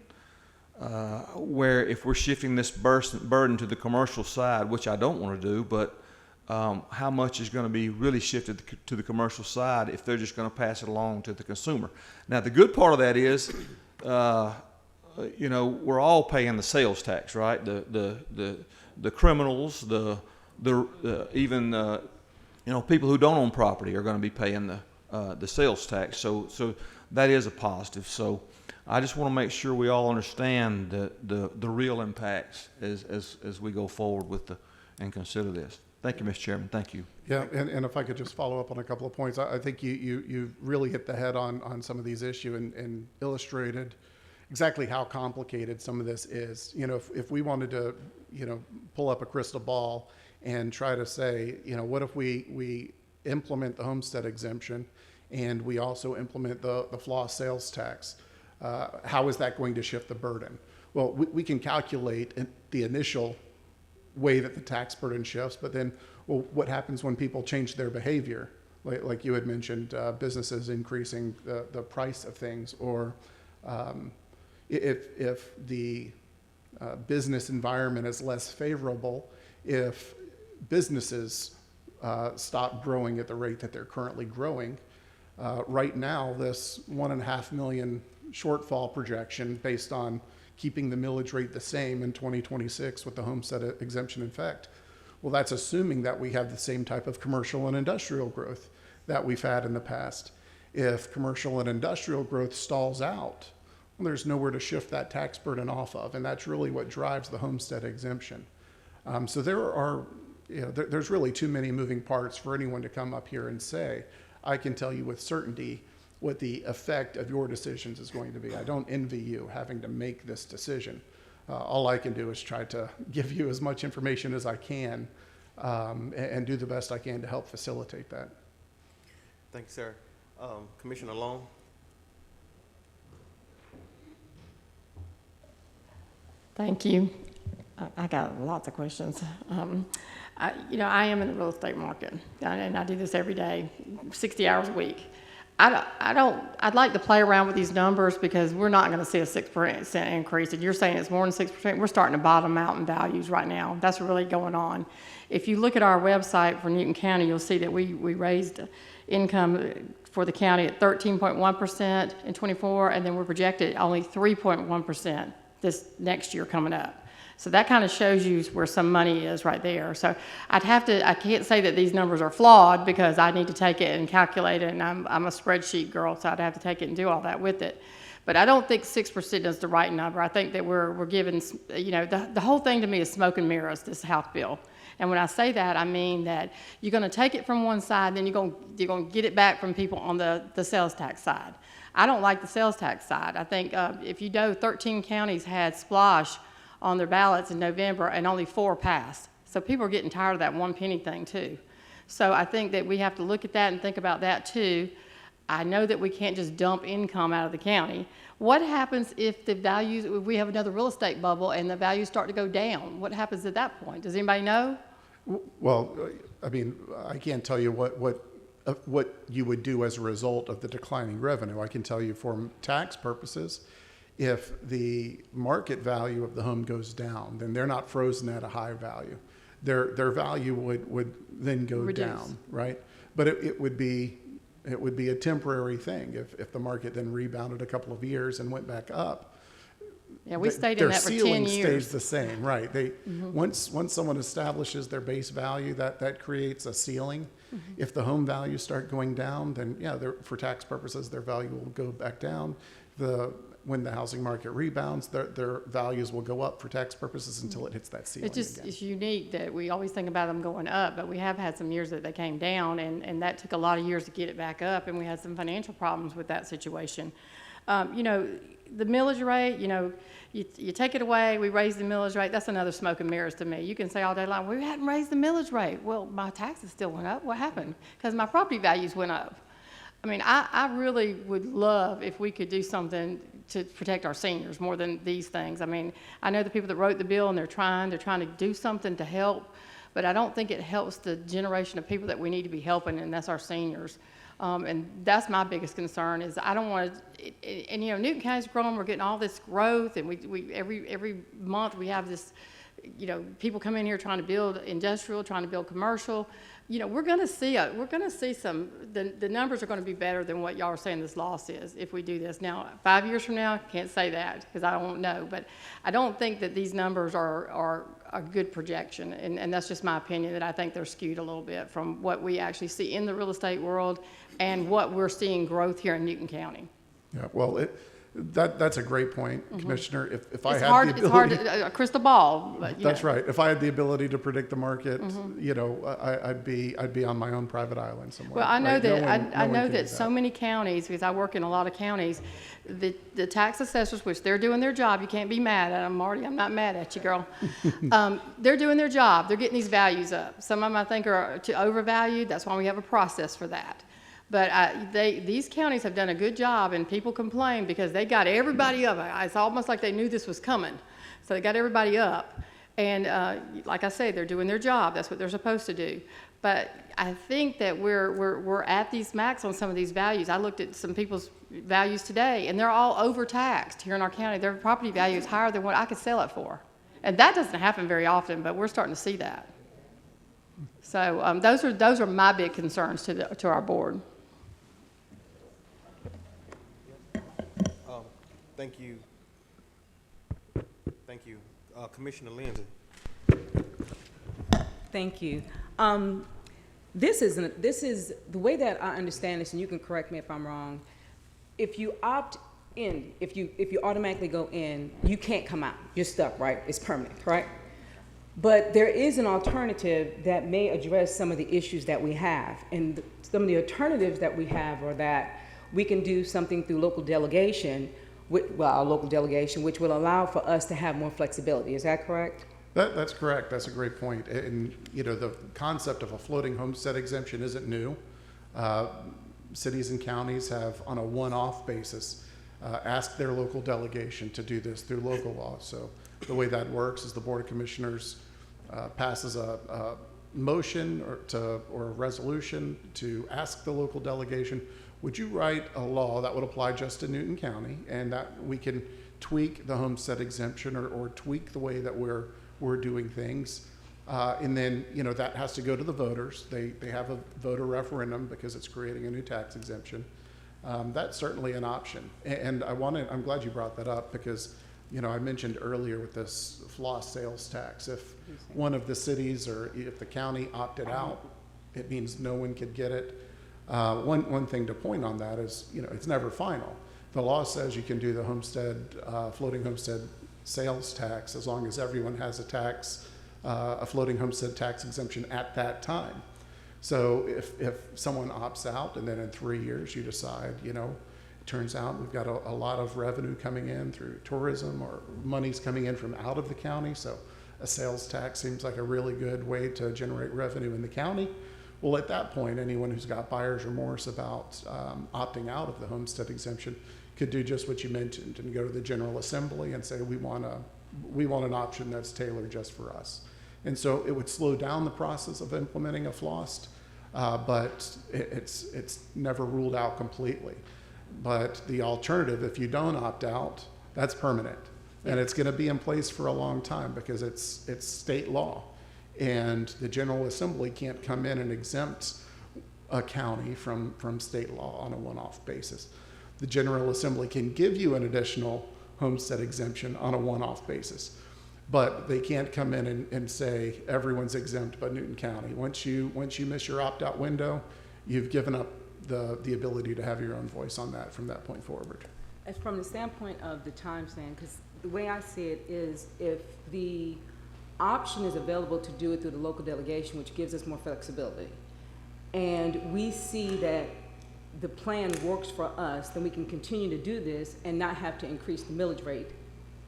where, if we're shifting this burden to the commercial side, which I don't want to do, but how much is going to be really shifted to the commercial side if they're just going to pass it along to the consumer. Now, the good part of that is, we're all paying the sales tax, right? The criminals, the even people who don't own property are going to be paying the sales tax. So that is a positive. So I just want to make sure we all understand the real impacts as we go forward with and consider this. Thank you, Mr. Chairman. Thank you.
Yeah, and if I could just follow up on a couple of points, I think you really hit the head on some of these issues and illustrated exactly how complicated some of this is. If we wanted to, pull up a crystal ball and try to say, what if we implement the homestead exemption and we also implement the floss sales tax? How is that going to shift the burden? Well, we can calculate the initial way that the tax burden shifts, but then, well, what happens when people change their behavior? Like you had mentioned, businesses increasing the price of things, or if the business environment is less favorable, if businesses stop growing at the rate that they're currently growing. Right now, this 1.5 million shortfall projection based on keeping the millage rate the same in 2026 with the homestead exemption in effect. Well, that's assuming that we have the same type of commercial and industrial growth that we've had in the past. If commercial and industrial growth stalls out, well, there's nowhere to shift that tax burden off of, and that's really what drives the homestead exemption. So there's really too many moving parts for anyone to come up here and say, I can tell you with certainty what the effect of your decisions is going to be. I don't envy you having to make this decision. All I can do is try to give you as much information as I can and do the best I can to help facilitate that.
Thank you, sir. Commissioner Long.
Thank you. I got lots of questions. I am in the real estate market, and I do this every day, 60 hours a week. I'd like to play around with these numbers because we're not going to see a 6% increase. And you're saying it's more than 6%. We're starting to bottom out in values right now. That's really going on. If you look at our website for Newton County, you'll see that we raised income for the county at 13.1% in '24, and then we're projected only 3.1% this next year coming up. So that kind of shows you where some money is right there. So I can't say that these numbers are flawed because I need to take it and calculate it, and I'm a spreadsheet girl, so I'd have to take it and do all that with it. But I don't think 6% is the right number. I think that we're given, the whole thing to me is smoke and mirrors, this House bill. And when I say that, I mean that you're going to take it from one side, then you're going to get it back from people on the sales tax side. I don't like the sales tax side. I think if you know, 13 counties had splosh on their ballots in November, and only 4 passed. So people are getting tired of that 1 penny thing too. So I think that we have to look at that and think about that too. I know that we can't just dump income out of the county. What happens if if we have another real estate bubble and the values start to go down? What happens at that point? Does anybody know?
Well, I mean, I can't tell you what you would do as a result of the declining revenue. I can tell you for tax purposes, if the market value of the home goes down, then they're not frozen at a high value. Their value would then go down, right? But it would be a temporary thing. If the market then rebounded a couple of years and went back up,
yeah, we stayed in that for 10 years.
Their ceiling stays the same, right? Once someone establishes their base value, that creates a ceiling. Mm-hmm. If the home values start going down, then yeah, for tax purposes, their value will go back down. When the housing market rebounds, their values will go up for tax purposes until it hits that ceiling.
It's unique that we always think about them going up, but we have had some years that they came down, and that took a lot of years to get it back up, and we had some financial problems with that situation. The millage rate, you take it away, we raise the millage rate, that's another smoke and mirrors to me. You can say all day long, we hadn't raised the millage rate. Well, my taxes still went up. What happened? Because my property values went up. I mean, I really would love if we could do something to protect our seniors more than these things. I mean, I know the people that wrote the bill and they're trying to do something to help, but I don't think it helps the generation of people that we need to be helping, and that's our seniors. And that's my biggest concern is I don't want to, Newton County's growing, we're getting all this growth, and we every month we have this you know, people come in here trying to build industrial, trying to build commercial. You know, we're going to see some, the numbers are going to be better than what y'all are saying this loss is if we do this. Now, 5 years from now, can't say that because I don't know, but I don't think that these numbers are a good projection, and that's just my opinion, that I think they're skewed a little bit from what we actually see in the real estate world and what we're seeing growth here in Newton County.
Yeah, well, that's a great point, Commissioner. If I
It's
had
hard,
the
it's
ability,
hard to, a crystal ball, but you
that's
know.
right. If I had the ability to predict the market, you know, I'd be on my own private island somewhere.
Well, I know
right? No
that,
one
I know
can do
that so many counties, because I work in a lot of counties, the tax assessors, which they're doing their job, you can't be mad at them, Marty, I'm not mad at you, girl. They're doing their job, they're getting these values up. Some of them I think are too overvalued, that's why we have a process for that. But these counties have done a good job, and people complain because they got everybody up. It's almost like they knew this was coming. So they got everybody up. And like I say, they're doing their job. That's what they're supposed to do. But I think that we're at these max on some of these values. I looked at some people's values today, and they're all overtaxed here in our county. Their property value is higher than what I could sell it for. And that doesn't happen very often, but we're starting to see that. So those are my big concerns to our board.
Thank you. Thank you. Commissioner Lindsay.
Thank you. This is the way that I understand this, and you can correct me if I'm wrong. If you opt in, if you automatically go in, you can't come out. You're stuck, right? It's permanent, correct? But there is an alternative that may address some of the issues that we have. And some of the alternatives that we have are that we can do something through local delegation, our local delegation, which will allow for us to have more flexibility. Is that correct?
That's correct. That's a great point. And, you know, the concept of a floating homestead exemption isn't new. Cities and counties have, on a one-off basis, asked their local delegation to do this through local law. So the way that works is the Board of Commissioners passes a motion or a resolution to ask the local delegation, would you write a law that would apply just to Newton County, and that we can tweak the homestead exemption or tweak the way that we're doing things. And then, you know, that has to go to the voters. They have a voter referendum because it's creating a new tax exemption. That's certainly an option. And I'm glad you brought that up because, you know, I mentioned earlier with this floss sales tax, if one of the cities or if the county opted out, it means no one could get it. One thing to point on that is, you know, it's never final. The law says you can do the homestead, floating homestead sales tax as long as everyone has a floating homestead tax exemption at that time. So if someone opts out and then in 3 years you decide, you know, it turns out we've got a lot of revenue coming in through tourism or money's coming in from out of the county, so a sales tax seems like a really good way to generate revenue in the county. Well, at that point, anyone who's got buyer's remorse about opting out of the homestead exemption could do just what you mentioned and go to the General Assembly and say, we want an option that's tailored just for us. And so it would slow down the process of implementing a floss, but it's never ruled out completely. But the alternative, if you don't opt out, that's permanent. And it's going to be in place for a long time because it's state law. And the General Assembly can't come in and exempt a county from state law on a one-off basis. The General Assembly can give you an additional homestead exemption on a one-off basis, but they can't come in and say everyone's exempt but Newton County. Once you miss your opt-out window, you've given up the ability to have your own voice on that from that point forward.
As from the standpoint of the time span, because the way I see it is if the option is available to do it through the local delegation, which gives us more flexibility, and we see that the plan works for us, then we can continue to do this and not have to increase the millage rate,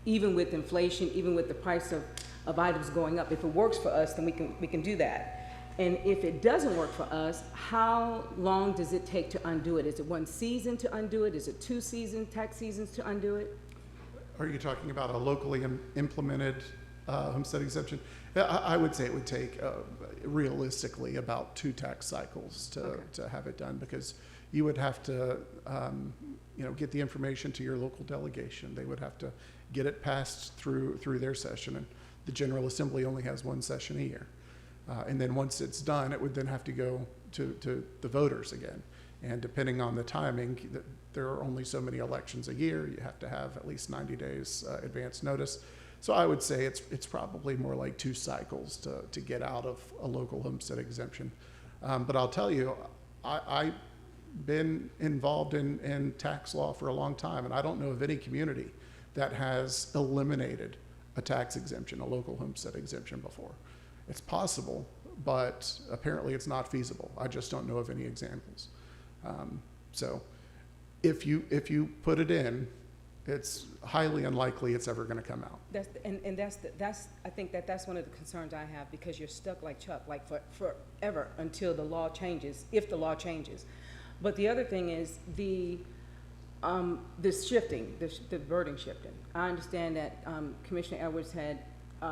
even with inflation, even with the price of items going up. If it works for us, then we can do that. And if it doesn't work for us, how long does it take to undo it? Is it one season to undo it? Is it 2 tax seasons to undo it?
Are you talking about a locally implemented homestead exemption? I would say it would take realistically about 2 tax cycles to have it done, because you would have to get the information to your local delegation. They would have to get it passed through their session, and the General Assembly only has one session a year. And then once it's done, it would then have to go to the voters again. And depending on the timing, there are only so many elections a year. You have to have at least 90 days advance notice. So I would say it's probably more like 2 cycles to get out of a local homestead exemption. But I'll tell you, I've been involved in tax law for a long time, and I don't know of any community that has eliminated a tax exemption, a local homestead exemption before. It's possible, but apparently it's not feasible. I just don't know of any examples. So if you put it in, it's highly unlikely it's ever going to come out.
That's I think that's one of the concerns I have, because you're stuck like Chuck, like forever until the law changes, if the law changes. But the other thing is the shifting, the burden shifting. I understand that Commissioner Edwards had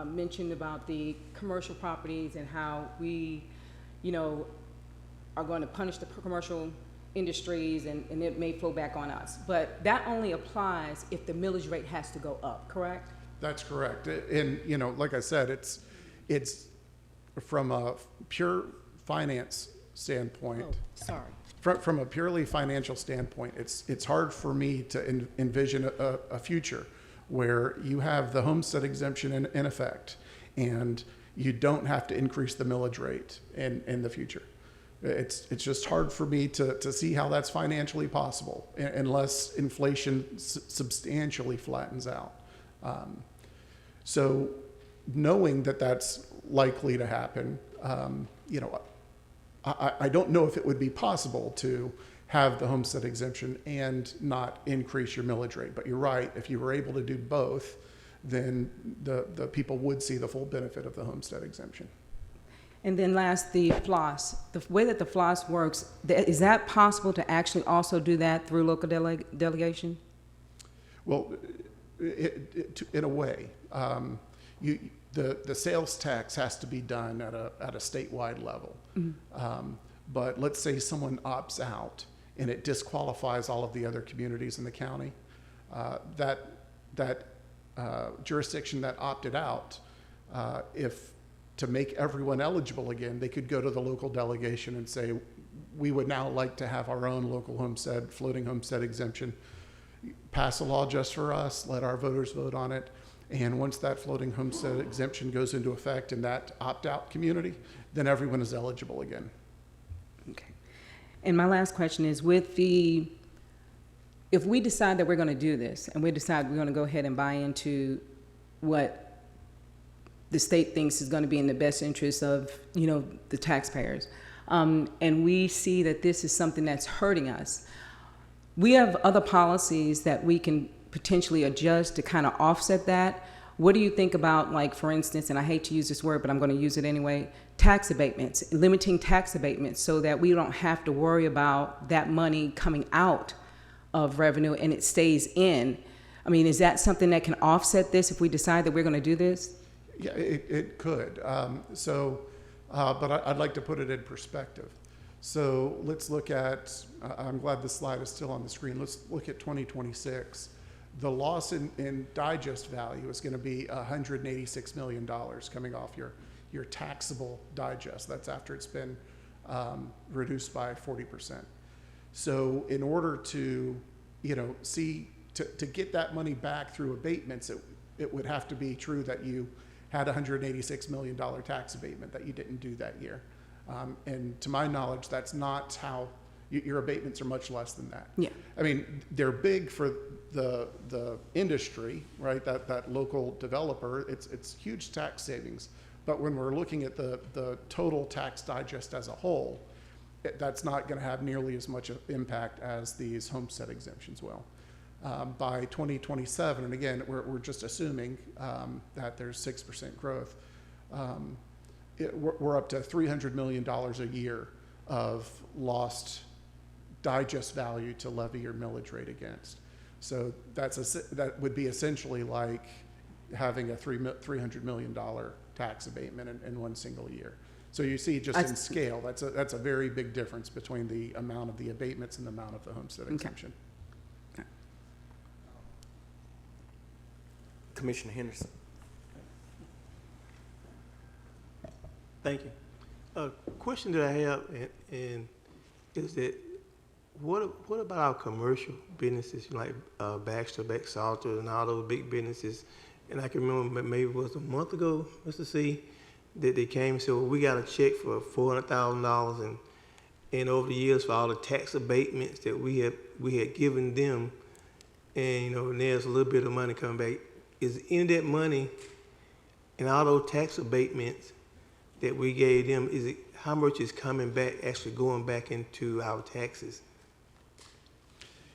mentioned about the commercial properties and how we, are going to punish the commercial industries, and it may flow back on us. But that only applies if the millage rate has to go up, correct?
That's correct. And, like I said, it's from a pure finance standpoint.
Oh, sorry.
From a purely financial standpoint, it's hard for me to envision a future where you have the homestead exemption in effect and you don't have to increase the millage rate in the future. It's just hard for me to see how that's financially possible unless inflation substantially flattens out. So knowing that that's likely to happen, I don't know if it would be possible to have the homestead exemption and not increase your millage rate. But you're right, if you were able to do both, then the people would see the full benefit of the homestead exemption.
And then last, the floss. The way that the floss works, is that possible to actually also do that through local delegation?
Well, in a way, the sales tax has to be done at a statewide level. Mm-hmm. But let's say someone opts out and it disqualifies all of the other communities in the county. That jurisdiction that opted out, if to make everyone eligible again, they could go to the local delegation and say, we would now like to have our own local homestead, floating homestead exemption. Pass a law just for us, let our voters vote on it. And once that floating homestead exemption goes into effect in that opt-out community, then everyone is eligible again.
Okay. And my last question is, if we decide that we're going to do this, and we decide we're going to go ahead and buy into what the state thinks is going to be in the best interest of, the taxpayers, and we see that this is something that's hurting us, we have other policies that we can potentially adjust to kind of offset that. What do you think about, like, for instance, and I hate to use this word, but I'm going to use it anyway, tax abatements, limiting tax abatements so that we don't have to worry about that money coming out of revenue and it stays in? I mean, is that something that can offset this if we decide that we're going to do this?
Yeah, it could. But I'd like to put it in perspective. So let's look at, I'm glad this slide is still on the screen. Let's look at 2026. The loss in digest value is going to be $186 million coming off your taxable digest. That's after it's been reduced by 40%. So in order to, to get that money back through abatements, it would have to be true that you had a $186 million tax abatement that you didn't do that year. And to my knowledge, that's not how your abatements are much less than that.
Yeah.
I mean, they're big for the industry, right? That local developer, it's huge tax savings. But when we're looking at the total tax digest as a whole, that's not going to have nearly as much impact as these homestead exemptions will. By 2027, and again, we're just assuming that there's 6% growth, we're up to $300 million a year of lost digest value to levy your millage rate against. So that would be essentially like having a $300 million tax abatement in one single year. So you see, just in scale, that's a very big difference between the amount of the abatements and the amount of the homestead exemption.
Commissioner Henderson.
Thank you. A question that I have and is that what about our commercial businesses like Baxter, Salter, and all those big businesses? And I can remember maybe it was a month ago, Mr. C, that they came and said, well, we got a check for $400,000 and over the years for all the tax abatements that we had given them, and and there's a little bit of money coming back. Is any of that money and all those tax abatements that we gave them, how much is coming back, actually going back into our taxes?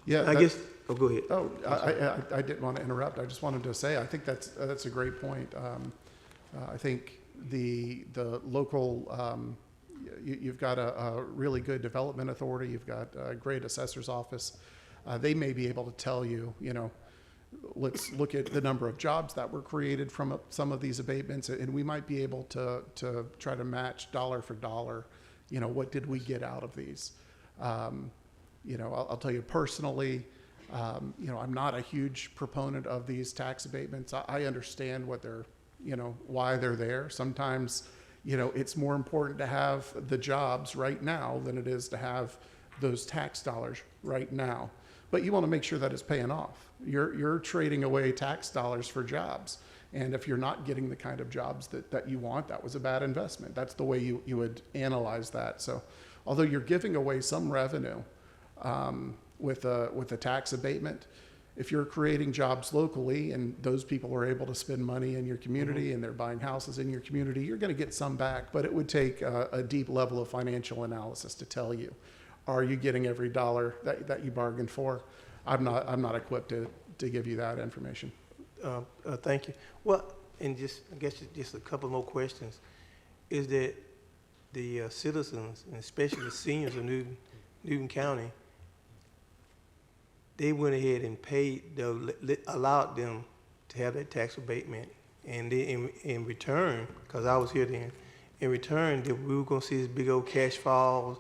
Yeah,
I guess. Oh, go ahead.
Oh, I didn't want to interrupt. I just wanted to say I think that's a great point. I think the local you've got a really good development authority. You've got a great assessor's office. They may be able to tell you, let's look at the number of jobs that were created from some of these abatements, and we might be able to try to match dollar for dollar, what did we get out of these? I'll tell you personally, I'm not a huge proponent of these tax abatements. I understand what they're, why they're there. Sometimes, it's more important to have the jobs right now than it is to have those tax dollars right now. But you want to make sure that it's paying off. You're trading away tax dollars for jobs. And if you're not getting the kind of jobs that you want, that was a bad investment. That's the way you would analyze that. So although you're giving away some revenue with a tax abatement, if you're creating jobs locally and those people are able to spend money in your community and they're buying houses in your community, you're going to get some back. But it would take a deep level of financial analysis to tell you, are you getting every dollar that you bargained for? I'm not equipped to give you that information.
Thank you. Well, and I guess just a couple more questions. Is that the citizens, and especially the seniors of Newton County, they went ahead and paid, allowed them to have that tax abatement, and then in return, because I was here then, in return, that we were going to see this big old cash falls,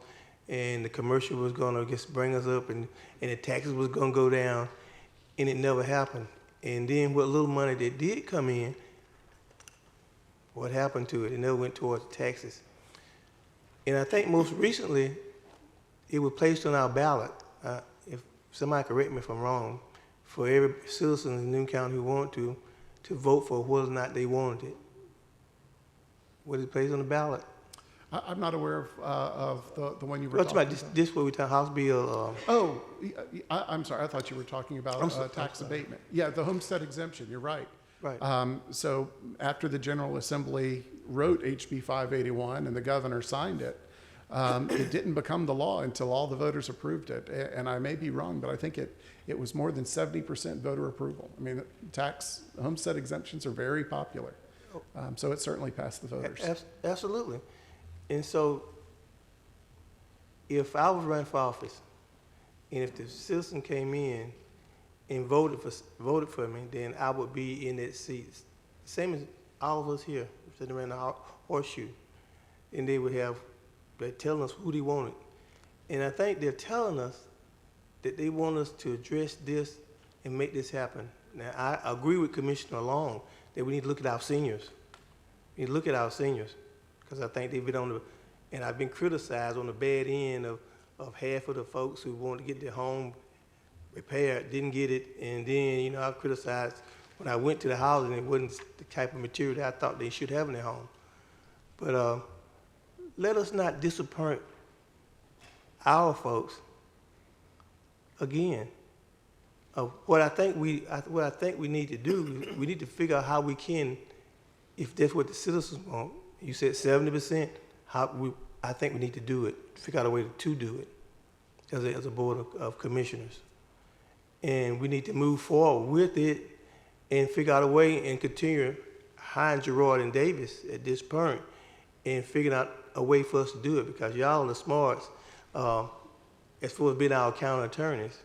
and the commercial was going to just bring us up, and the taxes was going to go down, and it never happened. And then what little money that did come in, what happened to it? It never went towards taxes. And I think most recently, it was placed on our ballot. If somebody correct me if I'm wrong, for every citizen in Newton County who wanted to vote for whether or not they wanted it. Was it placed on the ballot?
I'm not aware of the one you were
What's
talking
about this? What we talking House Bill?
I'm sorry. I thought you were talking about tax abatement. Yeah, the homestead exemption. You're right.
Right.
So after the General Assembly wrote HB581 and the governor signed it, it didn't become the law until all the voters approved it. And I may be wrong, but I think it was more than 70% voter approval. I mean, homestead exemptions are very popular. So it certainly passed the voters.
Absolutely. And so, if I was running for office, and if the citizen came in and voted for me, then I would be in that seat. Same as all of us here, sitting around the horseshoe, and they're telling us who they wanted. And I think they're telling us that they want us to address this and make this happen. Now, I agree with Commissioner Long that we need to look at our seniors. We need to look at our seniors. Because I think they've been and I've been criticized on the bad end of half of the folks who wanted to get their home repaired, didn't get it, and then, I criticized when I went to the house and it wasn't the type of material that I thought they should have in their home. But let us not disappoint our folks again. What I think we need to do, we need to figure out how we can, if that's what the citizens want. You said 70%. I think we need to do it. Figure out a way to do it as a board of commissioners, and we need to move forward with it and figure out a way and continue hiring Gerard and Davis at this point and figuring out a way for us to do it, because y'all are the smarts as far as being our county attorneys.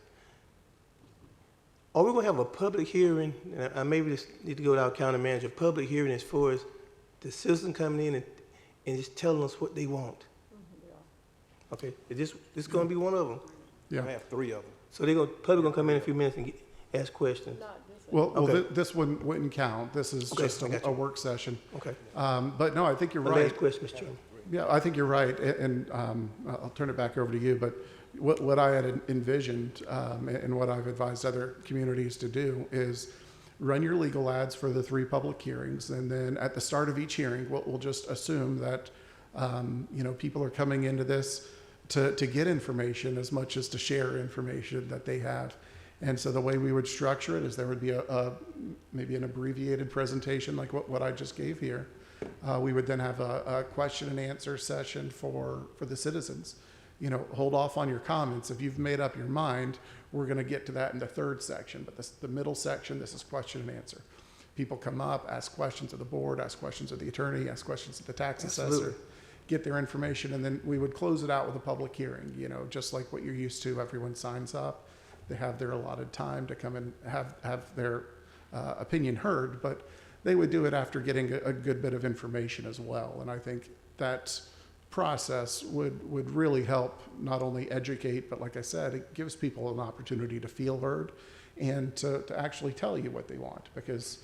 Are we going to have a public hearing? And maybe this need to go to our county manager. Public hearing as far as the citizen coming in and just telling us what they want. Okay, is this going to be one of them?
Yeah.
I have 3 of them.
So they're probably going to come in a few minutes and ask questions.
Well,
Okay.
this one wouldn't count. This is
Okay,
just
I got
a
you.
work session.
Okay.
But no, I think you're
My
right.
last question, Mr. Chairman.
Yeah, I think you're right, and I'll turn it back over to you, but what I had envisioned, and what I've advised other communities to do is run your legal ads for the 3 public hearings, and then at the start of each hearing, we'll just assume that, people are coming into this to get information as much as to share information that they have. And so the way we would structure it is there would be maybe an abbreviated presentation like what I just gave here. We would then have a question and answer session for the citizens. Hold off on your comments. If you've made up your mind, we're going to get to that in the 3rd section. But the middle section, this is question and answer. People come up, ask questions of the board, ask questions of the attorney, ask questions of the tax assessor, get their information, and then we would close it out with a public hearing, just like what you're used to. Everyone signs up. They have their allotted time to come and have their opinion heard, but they would do it after getting a good bit of information as well. And I think that process would really help not only educate, but like I said, it gives people an opportunity to feel heard and to actually tell you what they want. Because,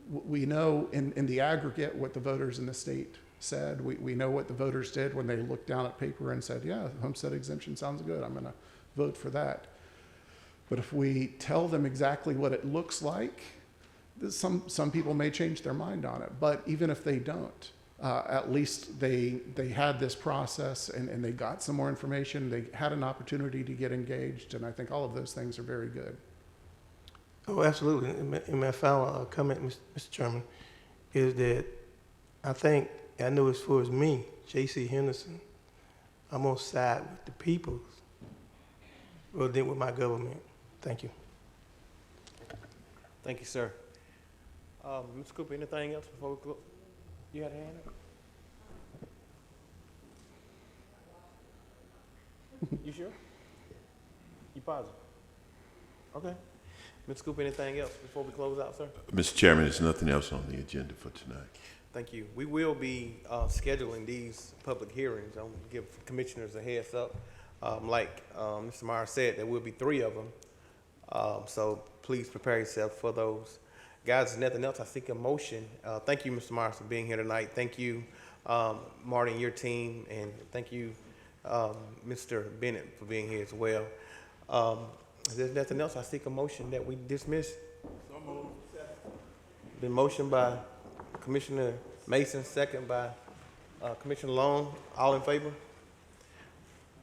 we know in the aggregate what the voters in the state said. We know what the voters did when they looked down at paper and said, yeah, homestead exemption sounds good. I'm going to vote for that. But if we tell them exactly what it looks like, some people may change their mind on it. But even if they don't, at least they had this process and they got some more information. They had an opportunity to get engaged, and I think all of those things are very good.
Oh, absolutely. And my final comment, Mr. Chairman, is that I know as far as me, J.C. Henderson, I'm on side with the people rather than with my government. Thank you.
Thank you, sir. Ms. Cooper, anything else before we close? You had a hand up? You sure? You positive? Okay. Ms. Cooper, anything else before we close out, sir?
Mr. Chairman, there's nothing else on the agenda for tonight.
Thank you. We will be scheduling these public hearings. I'll give commissioners a heads up. Like Mr. Meyer said, there will be 3 of them. So please prepare yourself for those. Guys, if nothing else, I seek a motion. Thank you, Mr. Myers, for being here tonight. Thank you, Marty and your team, and thank you, Mr. Bennett, for being here as well. If there's nothing else, I seek a motion that we dismiss. So moved. Been motioned by Commissioner Mason, second by Commissioner Long. All in favor?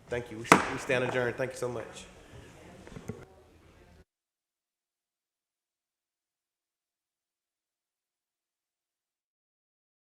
Thank you. We stand adjourned. Thank you so much.